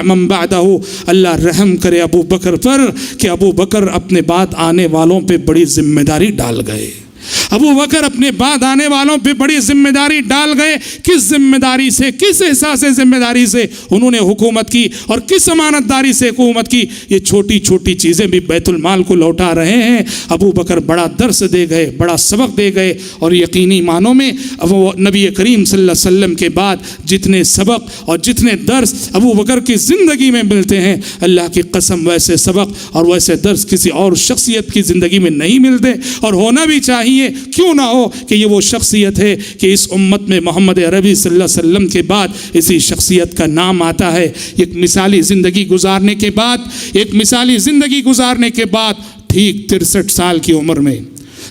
من بعدہ، اللہ رحم کرے ابو بکر پر کہ ابو بکر اپنے بعد آنے والوں پہ بڑی ذمہ داری ڈال گئے. ابو بکر اپنے بعد آنے والوں پہ بڑی ذمہ داری ڈال گئے. کس ذمہ داری سے، کس احساس ذمہ داری سے انہوں نے حکومت کی اور کس امانت داری سے حکومت کی. یہ چھوٹی چھوٹی چیزیں بھی بیت المال کو لوٹا رہے ہیں. ابو بکر بڑا درس دے گئے، بڑا سبق دے گئے. اور یقینی معنوں میں وہ نبی کریم صلی اللہ علیہ وسلم کے بعد جتنے سبق اور جتنے درس ابو بکر کی زندگی میں ملتے ہیں، اللہ کی قسم ویسے سبق اور ویسے درس کسی اور شخصیت کی زندگی میں نہیں ملتے. اور ہونا بھی چاہیے، کیوں نہ ہو کہ یہ وہ شخصیت ہے کہ اس امت میں محمد عربی صلی اللہ علیہ وسلم کے بعد اسی شخصیت کا نام آتا ہے. ایک مثالی زندگی گزارنے کے بعد ٹھیک 63 سال کی عمر میں،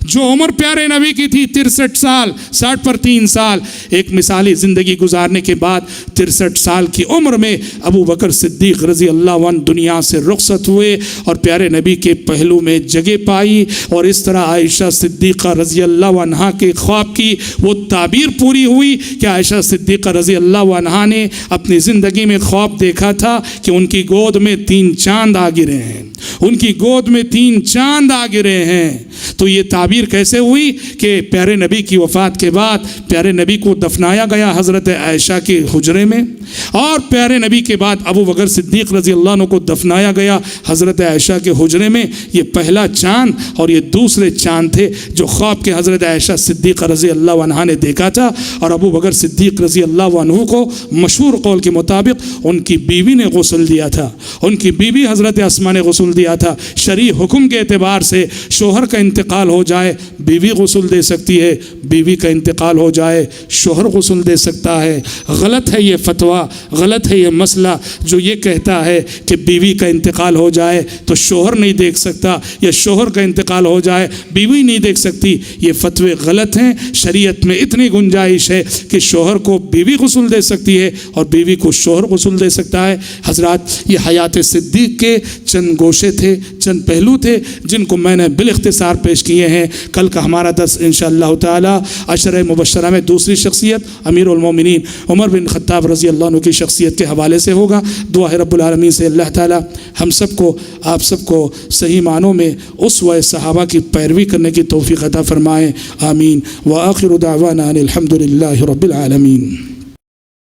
جو عمر پیارے نبی کی تھی 63 سال، 60 پر 3 سال، ایک مثالی زندگی گزارنے کے بعد 63 سال کی عمر میں ابو بکر صدیق رضی اللہ عنہ دنیا سے رخصت ہوئے اور پیارے نبی کے پہلو میں جگہ پائی. اور اس طرح عائشہ صدیقہ رضی اللہ عنہا کے خواب کی وہ تعبیر پوری ہوئی کہ عائشہ صدیقہ رضی اللہ عنہا نے اپنی زندگی میں خواب دیکھا تھا کہ ان کی گود میں 3 چاند آ گرے ہیں، ان کی گود میں 3 چاند آ گرے ہیں. تو یہ تعبیر کیسے ہوئی کہ پیارے نبی کی وفات کے بعد پیارے نبی کو دفنایا گیا حضرت عائشہ کے حجرے میں، اور پیارے نبی کے بعد ابو بکر صدیق رضی اللہ عنہ کو دفنایا گیا حضرت عائشہ کے حجرے میں. یہ پہلا چاند اور یہ دوسرے چاند تھے جو خواب کے حضرت عائشہ صدیقہ رضی اللہ عنہا نے دیکھا تھا. اور ابو بکر صدیق رضی اللہ عنہ کو مشہور قول کے مطابق ان کی بیوی نے غسل دیا تھا، ان کی بیوی حضرت اسماء نے غسل دیا تھا. شرعی حکم کے اعتبار سے شوہر کا انتقال ہو جائے بیوی غسل دے سکتی ہے، بیوی کا انتقال ہو جائے شوہر غسل دے سکتا ہے. غلط ہے یہ فتویٰ، غلط ہے یہ مسئلہ جو یہ کہتا ہے کہ بیوی کا انتقال ہو جائے تو شوہر نہیں دیکھ سکتا، یا شوہر کا انتقال ہو جائے بیوی نہیں دیکھ سکتی. یہ فتوے غلط ہیں. شریعت میں اتنی گنجائش ہے کہ شوہر کو بیوی غسل دے سکتی ہے اور بیوی کو شوہر غسل دے سکتا ہے. حضرات، یہ حیات صدیق کے چند گوشے تھے، چند پہلو تھے جن کو میں نے بالاختصار پیش کیے ہیں. کل کا ہمارا درس انشاءاللہ تعالی عشرہ مبشرہ میں دوسری شخصیت امیر المومنین عمر بن خطاب رضی اللہ عنہ کی شخصیت کے حوالے سے ہوگا. دعا ہے رب العالمین سے اللہ تعالی ہم سب کو، آپ سب کو صحیح معنوں میں اسوہ صحابہ کی پیروی کرنے کی توفیق عطا فرمائے. آمین. وآخر دعوانا ان الحمد للہ رب العالمین.